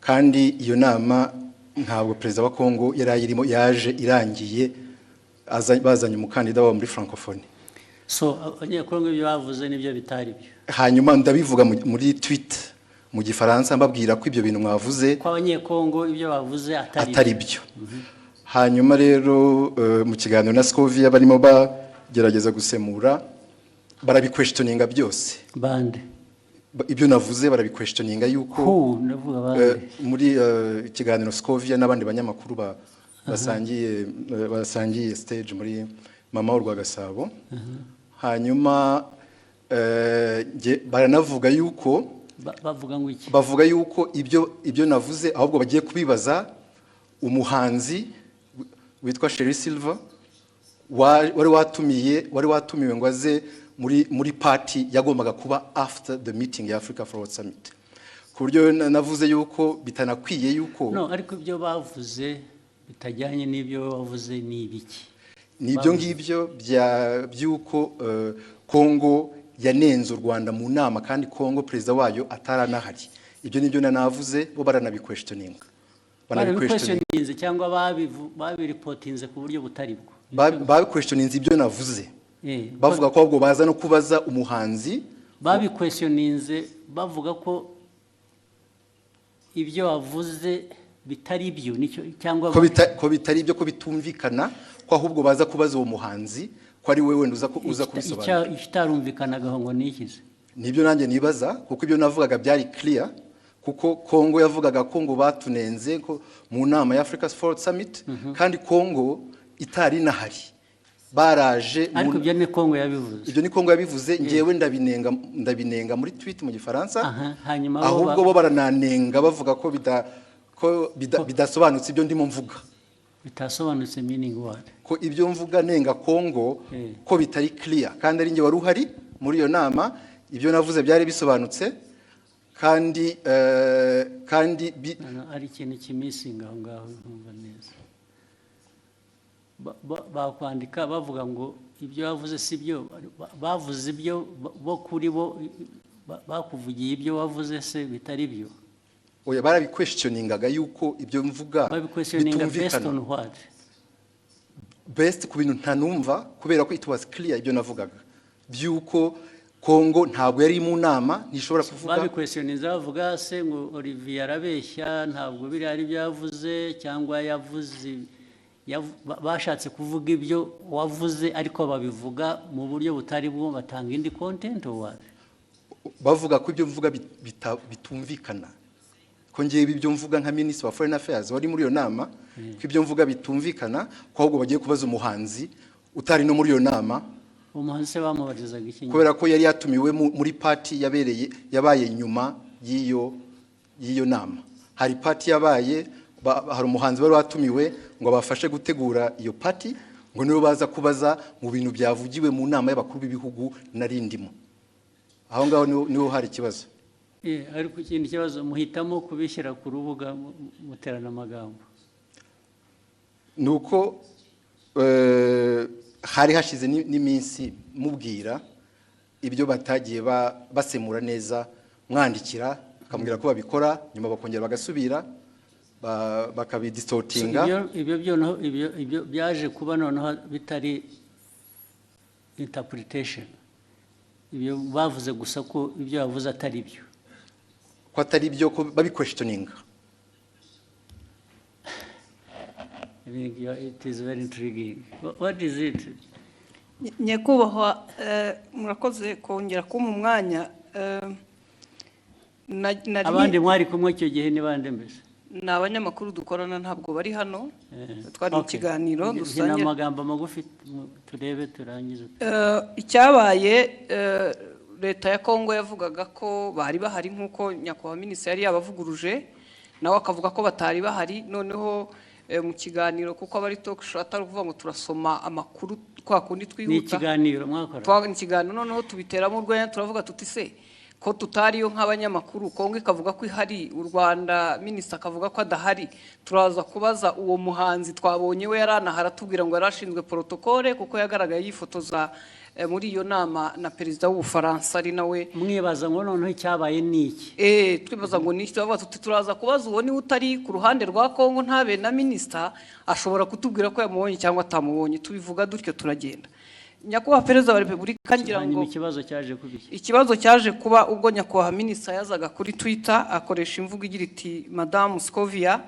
kandi iyo nama ntabwo perezida wa Kongo yari ayirimo, yaje irangiye bazanye umukandida wabo muri francophonie. So abanyekongo ibyo bavuze nibyo bitari byo. Hanyuma ndabivuga muri tweet mu gifaransa mbabwira ko ibyo bintu mwavuze ko abanyekongo ibyo bavuze atari byo. Hanyuma rero mu kiganiro na Scovia barimo bagerageza gusemura, barabiquestioninga byose. Bande ibyo navuze barabiquestioninga yuko muri ikiganiro Scovia n'abandi banyamakuru basangiye stage muri mama w'u Rwagasabo. Hanyuma baranavuga yuko bavuga yuko ibyo navuze ahubwo bagiye kubibaza umuhanzi witwa Sherry Silver wari watumiwe ngo aze muri party yagombaga kuba after the meeting ya Africa Forward Summit. Ku buryo navuze yuko bitanakwiye yuko ariko ibyo bavuze bitajyanye n'ibyo bavuze ni ibiki? Nibyo ngibyo byuko Kongo yanenze u Rwanda mu nama, kandi Kongo perezida wayo ataranahari. Ibyo nibyo navuze, bo baranabiquestioninga. Banabiquestioninze cyangwa babiripotinze ku buryo butari bwo. Babiquestioninze ibyo navuze. Bavuga ko ahubwo baza no kubaza umuhanzi. Babiquestioninze bavuga ko ibyo wavuze bitari byo, nicyo cyangwa ko bitari byo, ko bitumvikana, ko ahubwo baza kubaza uwo muhanzi ko ari wewe uza kubisobanura. Ikitarumvikanaga ngo nikize. Nibyo nanjye nibaza, kuko ibyo navugaga byari clear, kuko Kongo yavugaga ko ngo batunenze ko mu nama ya Africa Forward Summit, kandi Kongo itari nahari. Baraje ariko ibyo ni Kongo yabivuze. Ibyo ni Kongo yabivuze, ngewe ndabinenga muri tweet mu gifaransa. Hanyuma ahubwo bo barananenga bavuga ko bidasobanutse ibyo ndimo mvuga. Bitasobanutse meaning what? Ko ibyo mvuga nenga Kongo ko bitari clear, kandi ari nge wari uhari muri iyo nama. Ibyo navuze byari bisobanutse, kandi ari ikintu kimisinga aho ngaho ntumva neza. Bakwandika bavuga ngo ibyo bavuze si byo, bavuze ibyo bo kuri bo bakuvugiye ibyo wavuze se bitari byo. Oya, barabiquestioningaga yuko ibyo mvuga bitumvikana. Best ku bintu ntanumva, kubera ko it was clear ibyo navugaga byuko Kongo ntabwo yari mu nama, ntishobora kuvuga. Babiquestioninza bavuga se ngo Olivier arabeshya, ntabwo biri ari byavuze, cyangwa yavuze bashatse kuvuga ibyo wavuze ariko babivuga mu buryo butari bwo, batanga indi content or what? Bavuga ko ibyo mvuga bitumvikana, ko ngiye ibyo mvuga nka Minister of Foreign Affairs wari muri iyo nama, ko ibyo mvuga bitumvikana, ko ahubwo bagiye kubaza umuhanzi utari no muri iyo nama. Umuhanzi se bamubarizaga iki? Kubera ko yari yatumiwe muri party yabaye nyuma y'iyo nama. Hari party yabaye, hari umuhanzi wari watumiwe ngo bafashe gutegura iyo party, ngo nibo baza kubaza mu bintu byavugiwe mu nama y'abakuru b'ibihugu narindimo. Aho ngaho niho hari ikibazo. Ariko ikindi kibazo muhitamo kubishyira ku rubuga muterana amagambo. Nuko hari hashize n'iminsi mubwira ibyo batagiye basemura neza, mwandikira akamubwira ko babikora, nyuma bakongera bagasubira bakabidistortinga. Ibyo byaje kuba noneho bitari interpretation. Ibyo bavuze gusa ko ibyo bavuze atari byo. Ko atari byo, ko babiquestioninga. It is very intriguing. What is it? Nyakubahwa, murakoze kongera kumpa umwanya. Abandi mwari kumwe icyo gihe ni bande mbese? Ni abanyamakuru dukorana, ntabwo bari hano. Twari mu kiganiro dusangiye. Amagambo magufi turebe turangize. Icyabaye, leta ya Kongo yavugaga ko bari bahari nk'uko nyakubahwa minisitiri yari yabavuguruje, nawe akavuga ko batari bahari. Noneho mu kiganiro kuko aba ari talk show atari ukuvuga ngo turasoma amakuru kwa kundi ni twihuta ikiganiro mwakora ni ikiganiro noneho tubiteramo urwenya turavuga tuti se ko tutariyo nk'abanyamakuru Kongo ikavuga ko ihari u Rwanda minisita akavuga ko adahari turaza kubaza uwo muhanzi twabonye we yaranahara tubwira ngo yarashinzwe protocole kuko yagaragaye yifotoza muri iyo nama na perezida w'Ubufaransa ari nawe mwibaza ngo noneho icyabaye niki twibaza ngo niki tubavuga tuti turaza kubaza uwo ni utari ku ruhande rwa Kongo ntabe na minisita ashobora kutubwira ko yamubonye cyangwa atamubonye tubivuga dutyo turagenda nyakubahwa perezida wa repubulika ngira ngo ikibazo cyaje kuba ubwo nyakubahwa minisita yazaga kuri Twitter akoresha imvugo igira iti Madame Scovia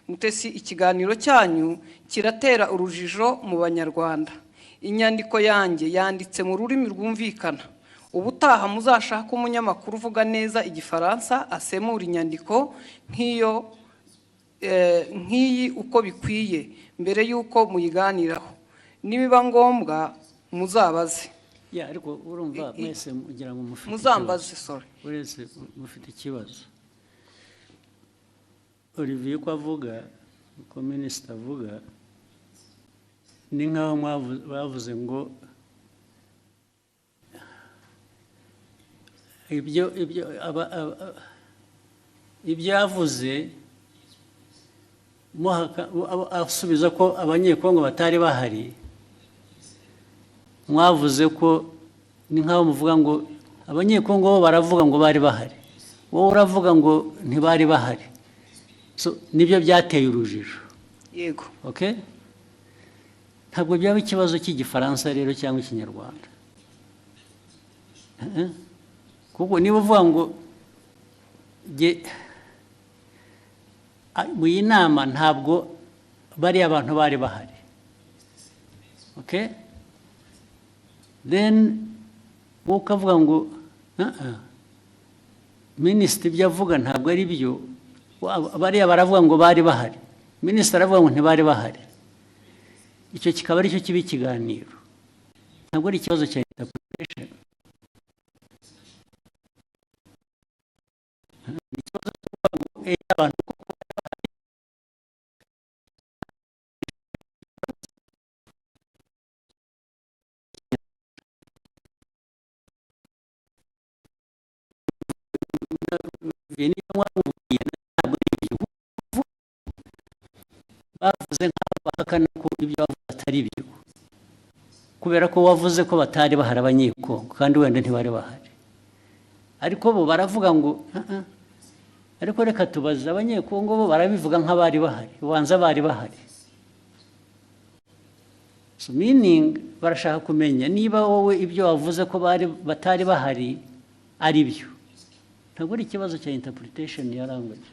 Mutesi ikiganiro cyanyu kiratera urujijo mu banyarwanda inyandiko yanjye yanditse mu rurimi rwumvikana ubutaha muzashaka umunyamakuru uvuga neza igifaransa asemura inyandiko nk'iyi uko bikwiye mbere y'uko muyiganiraho nibiba ngombwa muzabaze ariko urumva mwese mugira ngo mufite muzambaze uretse mufite ikibazo Olivier ko avuga ko minisita avuga ni nk'aho bavuze ngo ibyo yavuze asubiza ko abanyekongo batari bahari mwavuze ko ni nk'aho muvuga ngo abanyekongo bo baravuga ngo bari bahari wowe uravuga ngo ntibari bahari nibyo byateye urujijo yego ntabwo byaba ikibazo cy'igifaransa rero cyangwa ikinyarwanda kuko niba uvuga ngo mu iyi nama ntabwo bariya abantu bari bahari then wowe ukavuga ngo minisitiri ibyo avuga ntabwo ari byo bariya baravuga ngo bari bahari minisitiri aravuga ngo ntibari bahari icyo kikaba aricyo kiba ikiganiro ntabwo ari ikibazo cya interpretation ikibazo cyo kuvuga ngo abantu bavuze nk'aho bahakana ko ibyo bavuze atari byo kubera ko wavuze ko batari bahari abanyekongo kandi wenda ntibari bahari ariko bo baravuga ngo ariko reka tubaze abanyekongo bo barabivuga nk'abari bahari ubanza bari bahari meaning barashaka kumenya niba wowe ibyo wavuze ko batari bahari ari byo ntabwo ari ikibazo cya interpretation ya language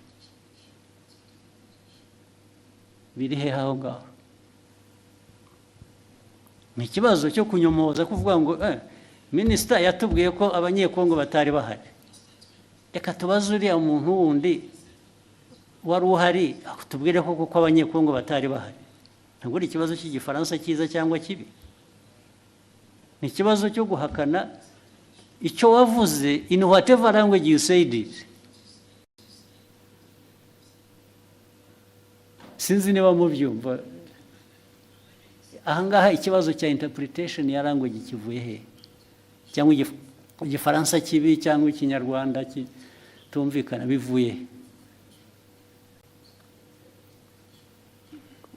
biri he aho ngaho ni ikibazo cyo kunyomoza kuvuga ngo minisita yatubwiye ko abanyekongo batari bahari reka tubaze uriya muntu wundi wari uhari tubwire ko kuko abanyekongo batari bahari ntabwo ari ikibazo cy'igifaransa cyiza cyangwa kibi ni ikibazo cyo guhakana icyo wavuze in whatever language you said it sinzi niba mubyumva ahangaha ikibazo cya interpretation ya language kivuye he cyangwa igifaransa kibi cyangwa ikinyarwanda kitumvikana bivuye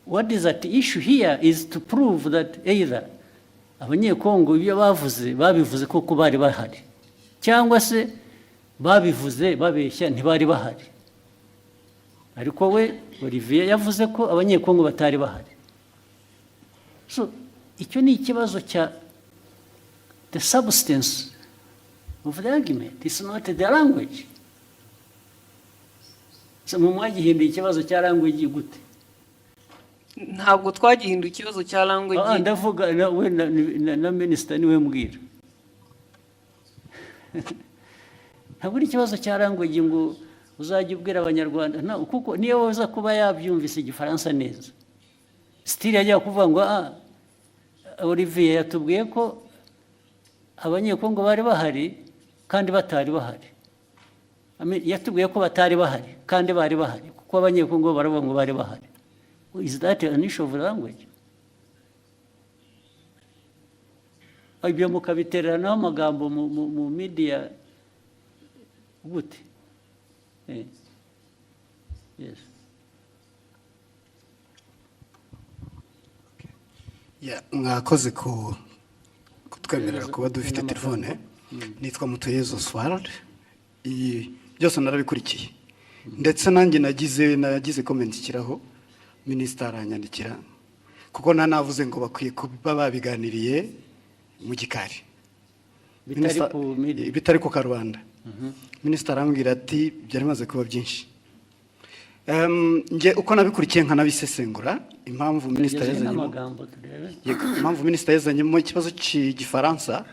what is at issue here is to prove that either abanyekongo ibyo babivuze koko bari bahari cyangwa se babivuze babeshya ntibari bahari ariko we Olivier yavuze ko abanyekongo batari bahari icyo ni ikibazo cya the substance of the argument is not the language mu mwagihinduye ikibazo cya language gute ntabwo twagihinduye ikibazo cya language ndavuga we na minisita niwe mbwira ntabwo ari ikibazo cya language ngo uzajya ubwira abanyarwanda kuko niyo waza kuba yabyumvise igifaransa neza sitiri yajya kuvuga ngo Olivier yatubwiye ko abanyekongo bari bahari kandi batari bahari yatubwiye ko batari bahari kandi bari bahari kuko abanyekongo baravuga ngo bari bahari Is that an issue of language? Ibyo mukabiteranaho amagambo mu media gute? Yes. Mwakoze kutwemerera kuba dufite telefone. Nitwa Mutesi Oswald. Byose narabikurikiye. Ndetse nanjye nagize comment kiraho minister aranyandikira kuko nanavuze ngo bakwiye kuba babiganiriye mu gikari. Bitari ku Rwanda. Minister arambwira ati byari maze kuba byinshi. Nje uko nabikurikiye nkanabisesengura impamvu minister yazanye mu kibazo cy'igifaransa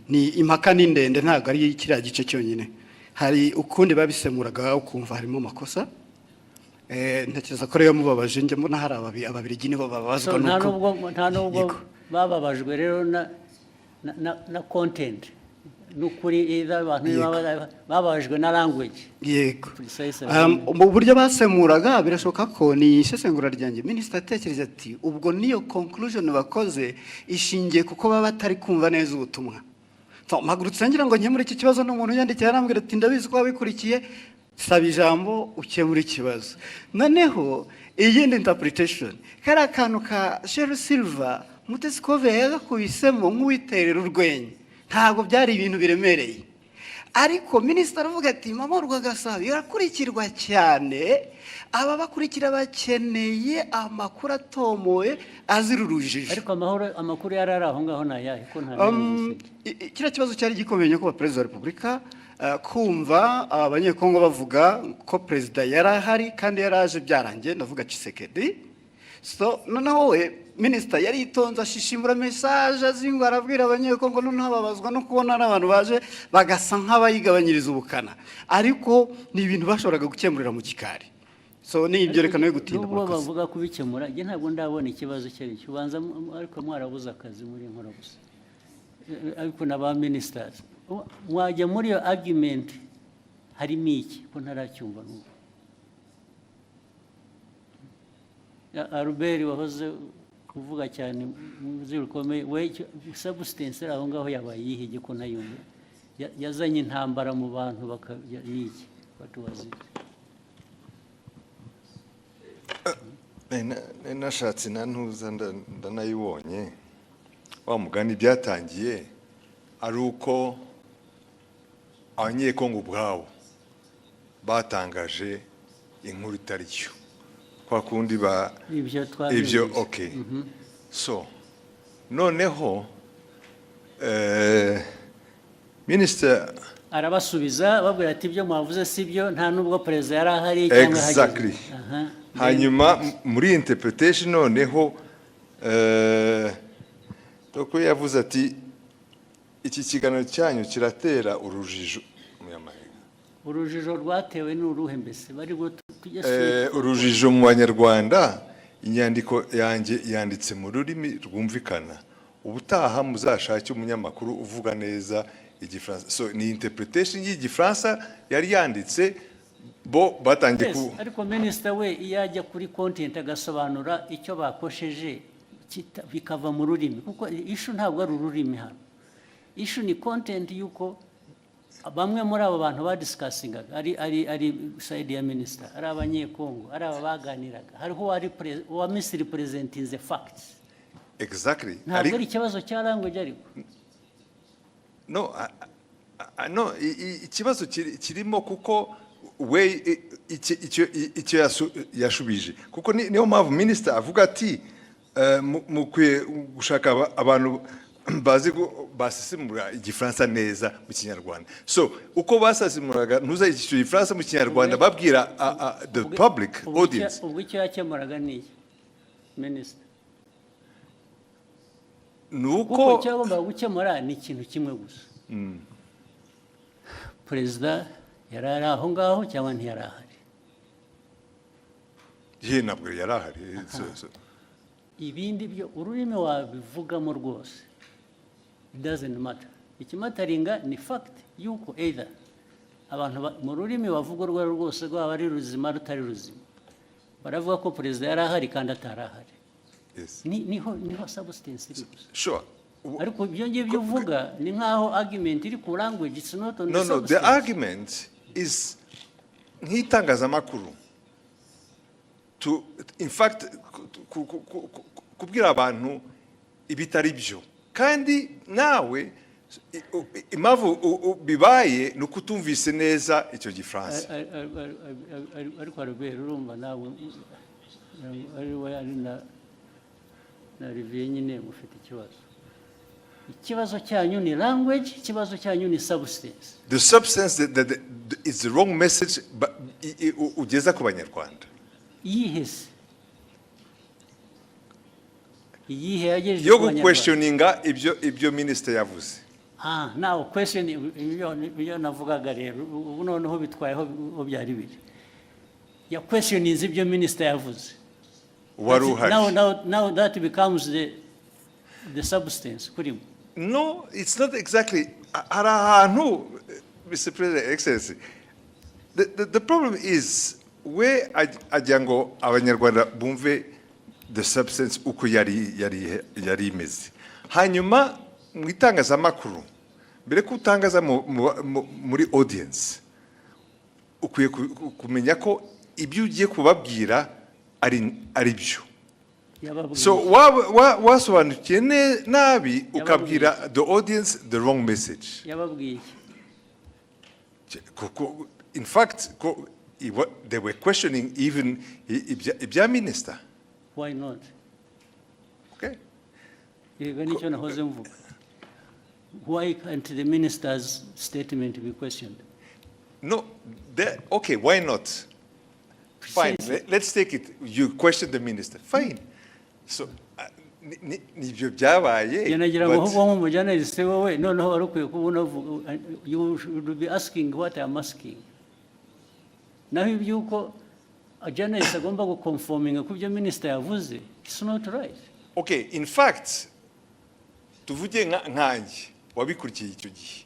ni impaka n'indende ntago ari kiriya gice cyonyine. Hari ukundi babisemuraga ukumva harimo makosa. Ntekereza ko rero mubabaje nje mbona hari ababirigi nibo babazwa nuko nta nubwo bababajwe rero na content n'ukuri abantu bababajwe na language. Yego. Mu buryo basemuraga birashoboka ko ni isesengura ryanjye. Minister atekereza ati ubwo niyo conclusion bakoze ishingiye kuko baba batari kumva neza ubutumwa. Magurutse ngira ngo nkemure iki kibazo n'umuntu yandikiye arambwira ati ndabizi ko wabikurikiye saba ijambo ukemura ikibazo. Noneho iyindi interpretation kari akantu ka Sheryl Silver Mutesi Scovia yagakubisemo nk'uwiterera urwenya ntabwo byari ibintu biremereye. Ariko minister avuga ati mama Rwagasabo yarakurikirwa cyane aba bakurikira bakeneye amakuru atomoye azira urujijo. Ariko amakuru yarari aho ngaho nayahe ko nta kira kibazo cyari gikomeye ko Perezida wa Repubulika kumva abanyekongo bavuga ko Perezida yarahari kandi yaraje byarangiye ndavuga Tshisekedi. So noneho we minister yari itonza ashishimura message azingo arabwira abanyekongo noneho babazwa no kubona n'abantu baje bagasa nk'abayigabanyiriza ubukana. Ariko ni ibintu bashoboraga gukemurira mu kikari. So ni ibyo rekana yo gutinda mu kazi. Bavuga kubikemura nge ntabwo ndabona ikibazo cyari kibanza ariko mwarabuze akazi muri nkora gusa. Ariko n'aba ministers mwajya muri iyo argument harimo iki ko ntaracyumva n'ubu. Albert wahoze kuvuga cyane mu zirukomeye we substance aho ngaho yabaye yihige ko ntayumva yazanye intambara mu bantu bakayiki batuwazi. Nashatse nantuza ndanayibonye wa mugani byatangiye ari uko abanyekongo ubwabo batangaje inkuru itari cyo kwa kundi ibyo okay. So noneho minister arabasubiza babwira ati ibyo mwavuze sibyo nta nubwo Perezida yari ahari cyangwa exactly. Hanyuma muri interpretation noneho doko yavuze ati iki kiganiro cyanyu kiratera urujijo urujijo rwatewe n'uruhe mbese bari urujijo mu Banyarwanda. Inyandiko yanjye yanditse mu rurimi rwumvikana ubutaha muzashake umunyamakuru uvuga neza igifaransa. So ni interpretation y'igifaransa yari yanditse bo batangiye ku. Ariko minister we iyajya kuri content agasobanura icyo bakosheje bikava mu rurimi kuko issue ntabwo ari ururimi hano. Issue ni content yuko bamwe muri abo bantu badiscussingaga ari side ya minister ari abanyekongo ari abaganiraga hariho wa Misiri presenting the facts. Exactly. Ntabwo ari ikibazo cya language ariko. No ikibazo kirimo kuko we icyo yashubije kuko niyo mpamvu minister avuga ati mukwiye gushaka abantu bazi basisimura igifaransa neza mu Kinyarwanda. So uko basasimuraga ntuza icyo igifaransa mu Kinyarwanda babwira the public audience. Ubwo icyo yakemuraga ni minister nuko cyagomba gukemura ni ikintu kimwe gusa. Perezida yarari aho ngaho cyangwa ntiyari ahari? Ntabwo yari ahari. Ibindi byo ururimi wabivugamo rwose it doesn't matter. Ikimataringa ni fact yuko either abantu mu rurimi bavuga urwo rwose rwaba ari ruzima rutari ruzima baravuga ko perezida yari ahari kandi atari ahari. Yes. Niho substance iri gusa. Sure. Ariko ibyo ngibyo uvuga ni nkaho argument iri ku language, it's not on the No, substance. the argument is nk'itangazamakuru to, in fact, kubwira abantu ibitari byo. Kandi nawe impamvu bibaye ni ukutumvise neza icyo gifaransa. Ariko Albert urumva nawe ari we ari na Olivier nyine mufite ikibazo. Ikibazo cyanyu ni language, ikibazo cyanyu ni substance. The substance that is the wrong message ugeza ku banyarwanda. Yihese. Iyihe yagejeje Yo ku banyarwanda. questioninga ibyo minister yavuze. Now question ibyo navugaga rero ubu noneho bitwayeho byari biri. Ya questioning ibyo minister yavuze. Now that becomes the substance kuri. No, it's not exactly. Mr. President, Excellency, the problem is where ajango abanyarwanda bumve the substance uko yari imeze. Hanyuma mu itangazamakuru mbere ko utangaza muri audience ukwiye kumenya ko ibyo ugiye kubabwira ari byo. So wasobanukiye nabi ukabwira the audience the wrong message. Yababwiye. In fact, they were questioning even ibya minister. Why not? Okay. Why can't the minister's statement be questioned? No, okay, why not? Fine, let's take it. You question the minister. Fine. So, nibyo byabaye. You should be asking what I'm asking. Now if you a journalist agomba go conforming ku byo minister yavuze, it's not right. Okay, in fact, tuvuge nkanjye wabikurikiye icyo gihe.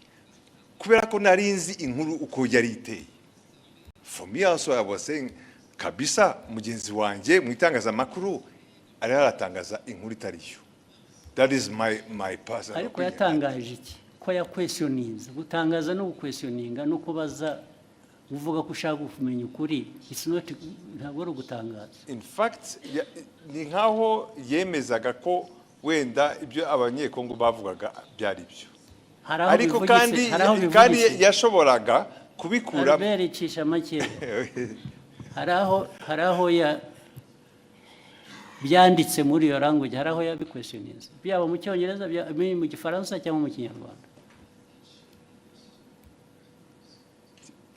Kubera ko narinzi inkuru uko yari iteye. For me also I was saying kabisa mugenzi wanjye mu itangazamakuru ari haratangaza inkuru itariyo. That is my personal ariko yatangaje iki ko ya questionings gutangaza no questioninga no kubaza uvuga ko ushaka kumenya ukuri, it's not ntabwo ari gutangaza. In fact ni nkaho yemezaga ko wenda ibyo abanyekongo bavugaga byari byo. Ariko kandi yashoboraga kubikura Albericisha make. Haraho ya byanditse muri iyo language, haraho ya questionings byaba mu cyongereza mu gifaransa cyangwa mu kinyarwanda.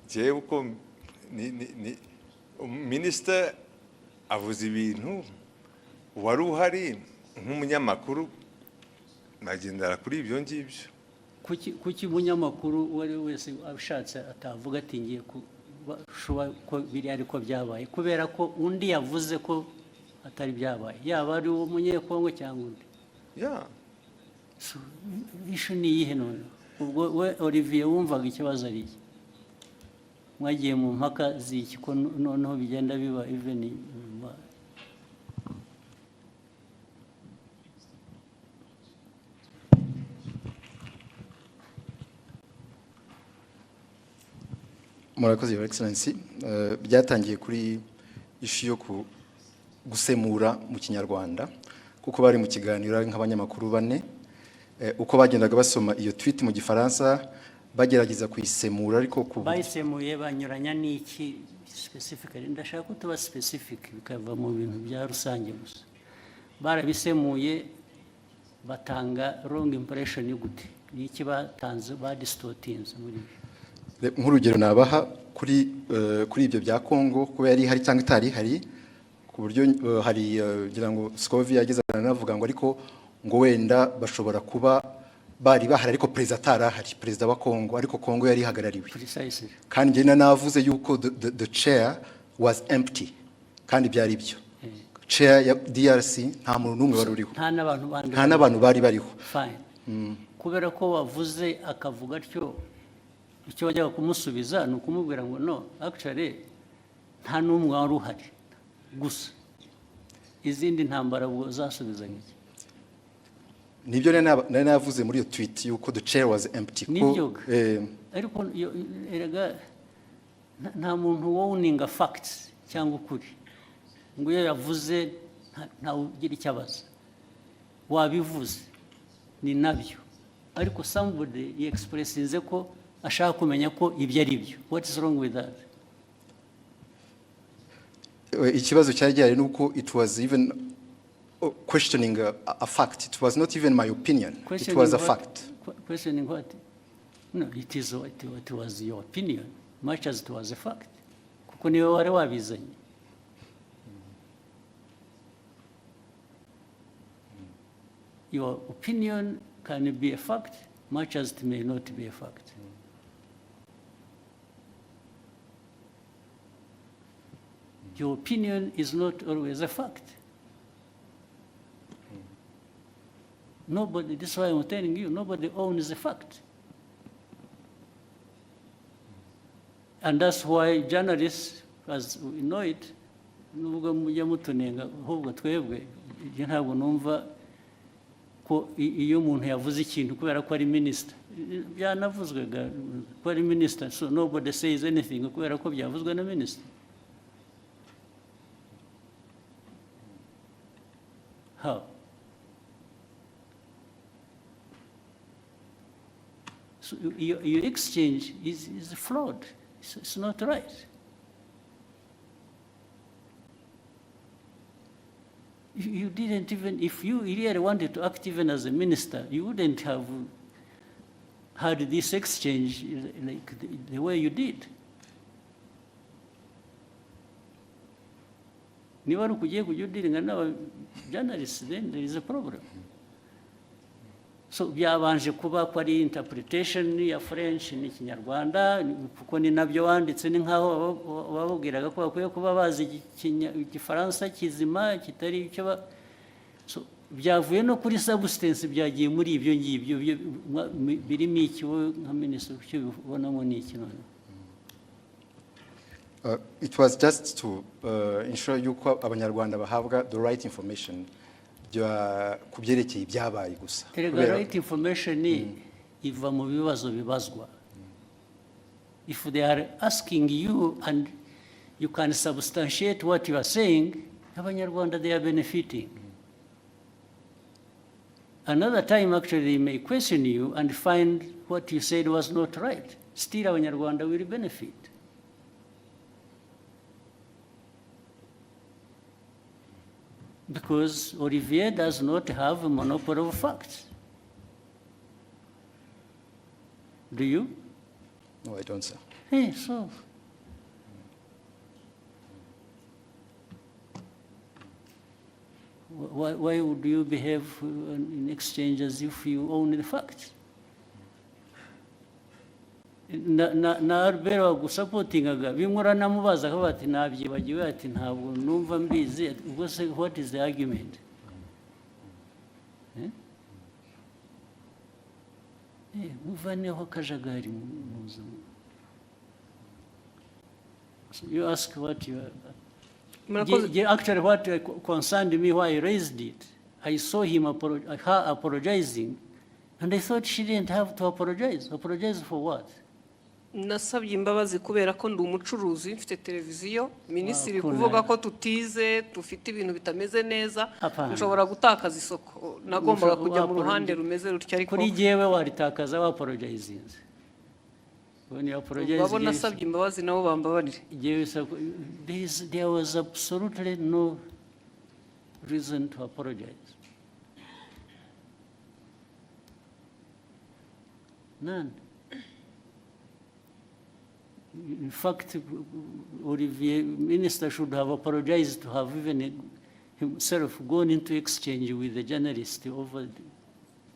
Je uko ni minister avuze ibintu wari uhari nk'umunyamakuru nagendera kuri ibyo ngibyo. Kuki munyamakuru wari wese abishatse atavuga ati ngiye ko biri ariko byabaye kubera ko undi yavuze ko atari byabaye, yaba ari umunyekongo cyangwa undi. So ishu ni iyihe none? Ubwo we Olivier wumvaga ikibazo ari iki? Mwagiye mu mpaka z'iki ko noneho bigenda biba even Murakoze Your Excellency. Byatangiye kuri ishu yo gusemura mu kinyarwanda kuko bari mu kiganiro nk'abanyamakuru bane uko bagendaga basoma iyo tweet mu gifaransa bagerageza kuyisemura ariko bayisemuye banyuranya n'iki specifically. Ndashaka ko tuba specific bikava mu bintu bya rusange gusa. Barabisemuye batanga wrong impression y'ugute n'iki batanze distortings muri nk'urugero nabaha kuri ibyo bya Kongo kuba yari hari cyangwa itari hari ku buryo hari gira ngo Scovia yageze anavuga ngo ariko ngo wenda bashobora kuba bari bahari ariko perezida atarahari, perezida wa Kongo, ariko Kongo yari hagarariwe. Kandi njye navuze yuko the chair was empty kandi byari byo. Chair ya DRC nta muntu numwe wari uriho, nta n'abantu bari bariho. Fine. Kubera ko wavuze akavuga atyo icyo wajyaga kumusubiza ni ukumubwira ngo no actually nta n'umwe wari uhari gusa izindi ntambara ubwo zasubizaga iki? nibyo nari navuze muri iyo tweet yuko the chair was empty nibyo ariko erega nta muntu wowninga facts cyangwa ukuri ngo iyo yavuze ntawe ugira icyo abaza wabivuze ni nabyo ariko somebody expressinze ko ashaka kumenya ko ibyo ari byo. What is wrong with that? ikibazo cyari gihari nuko it was even questioning a fact. It was not even my opinion. It was a fact. Questioning what? No, it was your opinion, much as it was a fact. Kuko niwe wari wabizanye. Your opinion can be a fact, much as it may not be a fact. Your opinion is not always a fact. Nobody, this is why I'm telling you, nobody owns the fact. And that's why journalists, as we know it, nubwo mujya mutunenga ahubwo twebwe ntabwo numva ko iyo umuntu yavuze ikintu kubera ko ari minister byanavuzwega ko ari minister, so nobody says anything kubera ko byavuzwe na minister. How? So your exchange is flawed. It's not right. You didn't even, if you really wanted to act even as a minister, you wouldn't have had this exchange like the way you did. Niba ari ukugiye kujya udiringa n'aba journalists, then there is a problem. So byabanje kuba ko ari interpretation ya French n'ikinyarwanda kuko ni nabyo wanditse ni nkaho babubwiraga ko bakwiye kuba bazi igifaransa kizima kitari icyo so byavuye no kuri substance byagiye muri ibyo ngibyo birimo iki nka minister cyo bibonamo ni iki none? It was just to ensure yuko abanyarwanda bahabwa the right information kubyerekeye ibyabaye gusa. The right information iva mu bibazo bibazwa. If they are asking you and you can substantiate what you are saying, abanyarwanda they are benefiting. Another time actually they may question you and find what you said was not right. Still abanyarwanda will benefit. Because Olivier does not have a monopoly of facts. Do you? No, I don't, sir. Hey, so. Why would you behave in exchange as if you own the facts? Na Albert wagusapotingaga bimura namubaza ko bati nabyibagiwe ati ntabwo numva mbizi ubwo se what is the argument? Muvaneho kajagari muzo. So you ask what you actually what concerned me why I raised it. I saw him her apologizing and I thought she didn't have to apologize. Apologize for what? Nasabye imbabazi kubera ko ndi umucuruzi mfite televiziyo minisitiri kuvuga ko tutize dufite ibintu bitameze neza nshobora gutakaza isoko nagombaga kujya mu ruhande rumeze rutya ariko kuri jewe waritakaza wa apologizing when you apologize babo nasabye imbabazi nabo bambabarire there was absolutely no reason to apologize. None. In fact, Olivier, minister should have apologized to have even himself gone into exchange with the journalist over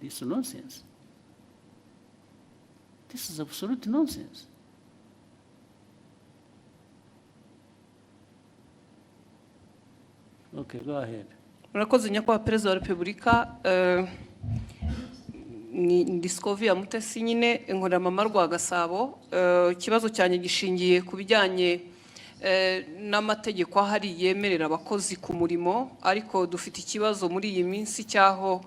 this nonsense. This is absolute nonsense. Okay, go ahead. Murakoze nyakubahwa Perezida wa Repubulika. Ni Scovia Mutesi nyine inkorera mama Rwagasabo. Ikibazo cyane gishingiye ku bijyanye n'amategeko ahari yemerera abakozi ku murimo, ariko dufite ikibazo muri iyi minsi cyaho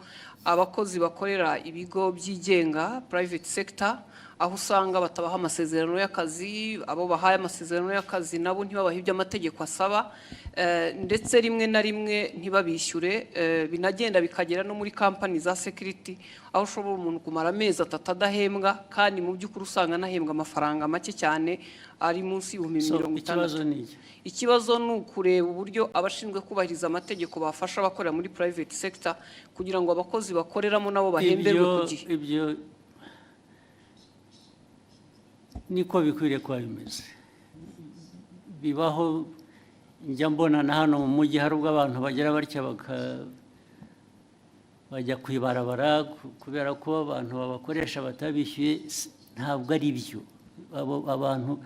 abakozi bakorera ibigo byigenga private sector, aho usanga batabaha amasezerano y'akazi, abo bahaye amasezerano y'akazi nabo ntibabahe ibyo amategeko asaba, ndetse rimwe na rimwe ntibabishyure, binagenda bikagera no muri company za security, aho ushobora umuntu kumara amezi 3 adahembwa kandi mu by'ukuri usanga anahembwa amafaranga make cyane ari munsi y'50,000. Ikibazo ni ukureba uburyo abashinzwe kubahiriza amategeko bafasha abakorera muri private sector kugira ngo abakozi bakoreramo nabo bahemberwe ku gihe. Ibyo niko bikwiriye kuba bimeze. Bibaho, njya mbona na hano mu mujyi hari ubwo abantu bagera batya bajya kwibarabara kubera ko abantu babakoresha batabishyuye. Ntabwo ari byo. Abantu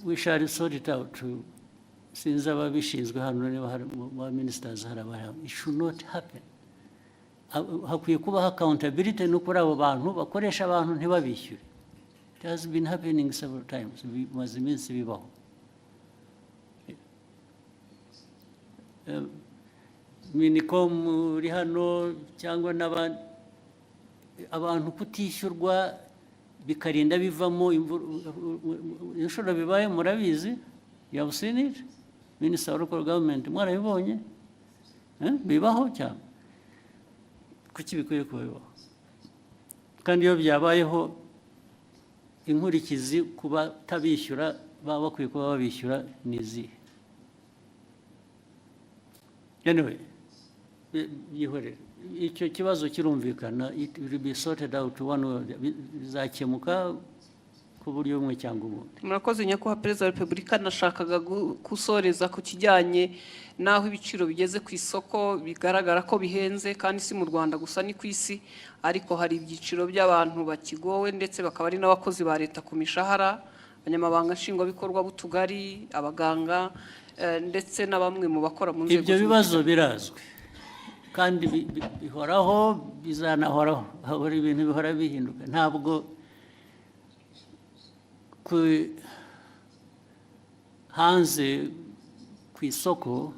we shall sort it out. Sinzi ababishinzwe hano niba hari ba ministers hari abahari. It should not happen. Hakwiye kubaho accountability no kuri abo bantu bakoresha abantu ntibabishyure. It has been happening several times. Bimaze iminsi bibaho. Minicom uri hano cyangwa n'abandi, abantu kutishyurwa bikarinda bivamo inshuro bibaye, murabizi. You have seen it. Minister of Local Government mwarabibonye. Bibaho cyane. Kuki bikwiye kuba bibaho? Kandi iyo byabayeho inkurikizi kuba tabishyura baba bakwiye kuba babishyura nizi. Anyway, yihorere. Icyo kibazo kirumvikana, it will be sorted out one way, bizakemuka ku buryo bumwe cyangwa ubundi. Murakoze nyakubahwa Perezida wa Repubulika, nashakaga gusoreza ku kijyanye naho ibiciro bigeze ku isoko, bigaragara ko bihenze kandi si mu Rwanda gusa ni ku isi, ariko hari ibyiciro by'abantu bakigowe ndetse bakaba ari n'abakozi ba leta ku mishahara, abanyamabanga nshingwabikorwa b'utugari, abaganga ndetse na bamwe mu bakora mu nzego. Ibyo bibazo birazwi kandi bihoraho, bizanahoraho. Hari ibintu bihora bihinduka. Ntabwo hanze ku isoko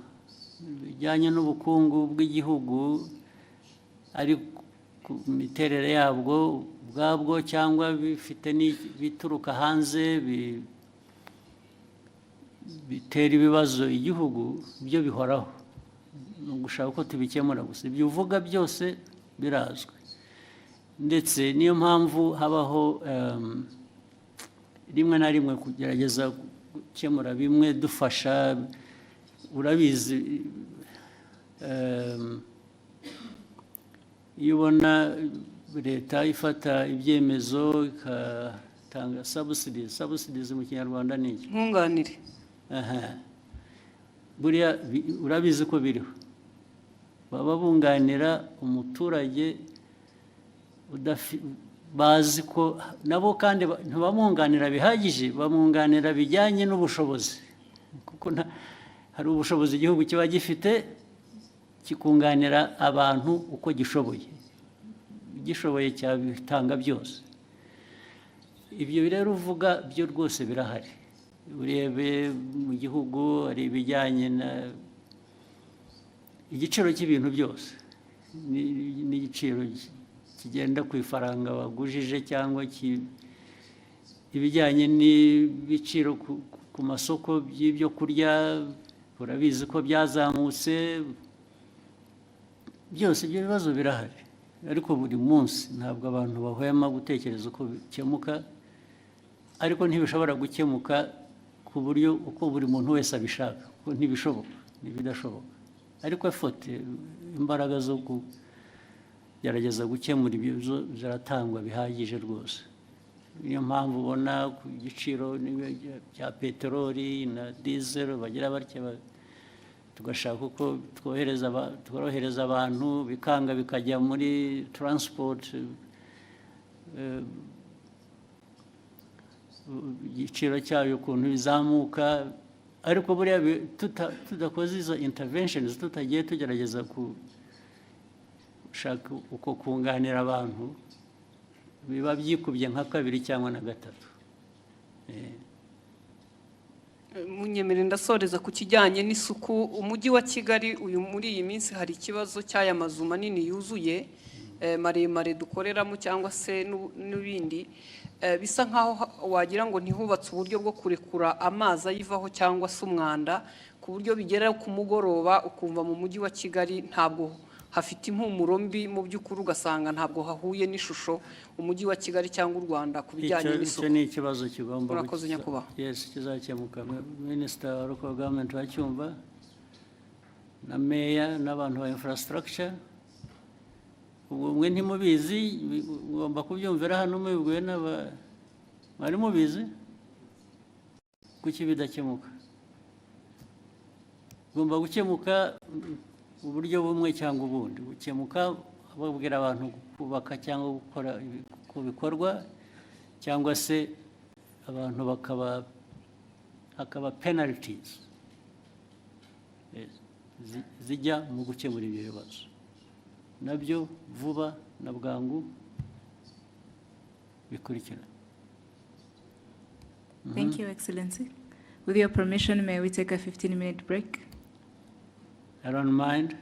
bijyanye n'ubukungu bw'igihugu ari ku miterere yabwo ubwabwo cyangwa bifite bituruka hanze bitera ibibazo igihugu, byo bihoraho. Ni ugushaka ko tubikemura gusa. Ibyo uvuga byose birazwi, ndetse niyo mpamvu habaho rimwe na rimwe kugerageza gukemura bimwe dufasha. Urabizi, iyo ubona leta ifata ibyemezo igatanga subsidies mu Kinyarwanda ni iki? Nkunganire. Buriya urabizi ko biriho. Baba bunganira umuturage bazi ko nabo kandi ntibamwunganira bihagije, bamwunganira bijyanye n'ubushobozi, kuko hari ubushobozi igihugu kiba gifite kikunganira abantu uko gishoboye cyabitanga byose. Ibyo rero uvuga byo rwose birahari. Urebe mu gihugu hari ibijyanye na igiciro cy'ibintu byose, n'igiciro kigenda ku ifaranga bagujije, cyangwa ibijyanye n'ibiciro ku masoko by'ibyo kurya. Urabizi ko byazamutse. Byose ibyo bibazo birahari, ariko buri munsi ntabwo abantu bahwema gutekereza uko bikemuka, ariko ntibishobora gukemuka ku buryo uko buri muntu wese abishaka, kuko ntibishoboka, ntibidashoboka. Ariko imbaraga zo kugerageza gukemura ibibazo ziratangwa bihagije rwose. Niyo mpamvu ubona ku giciro cya peteroli na diesel bagira batya, tugashaka uko tworohereza abantu, bikanga bikajya muri transport, igiciro cyayo ukuntu bizamuka. Ariko buriya tudakoze izo interventions, tutagiye tugerageza gushaka uko kunganira abantu, biba byikubye nka 2 cyangwa na 3. Munyemere ndasoreza ku kijyanye n'isuku. Umujyi wa Kigali uyu muri iyi minsi hari ikibazo cy'aya mazu manini yuzuye maremare dukoreramo cyangwa se n'ibindi bisa nkaho wagira ngo ntihubatse uburyo bwo kurekura amazi ayivaho cyangwa se umwanda ku buryo bigera ku mugoroba ukumva mu mujyi wa Kigali ntabwo hafite impumuro mbi, mu by'ukuri ugasanga ntabwo hahuye n'ishusho umujyi wa Kigali cyangwa u Rwanda ku bijyanye n'isuku. Icyo ni ikibazo kigomba Murakoze nyakubahwa. Yes, kizakemuka. Minisita wa Local Government wacyumva na Meya n'abantu ba infrastructure. Mwe ntimubizi, mugomba kubyumvira hano mubibwiwe mwari mubizi kuki bidakemuka. Ugomba gukemuka uburyo bumwe cyangwa ubundi. Gukemuka babwira abantu kubaka cyangwa gukora ku bikorwa cyangwa se abantu hakaba penalties zijya mu gukemura ibyo bibazo. Nabyo vuba na bwangu bikurikira. Thank you, Excellency. With your permission, may we take a 15-minute break? I don't mind.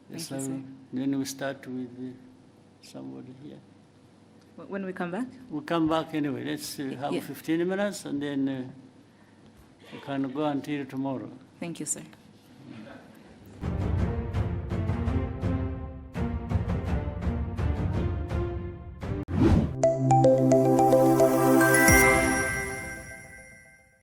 Thank you, sir. Then we start with somebody here. When we come back? We'll come back anyway. Let's have Yeah. 15 minutes and then we can go until tomorrow. Thank you, sir.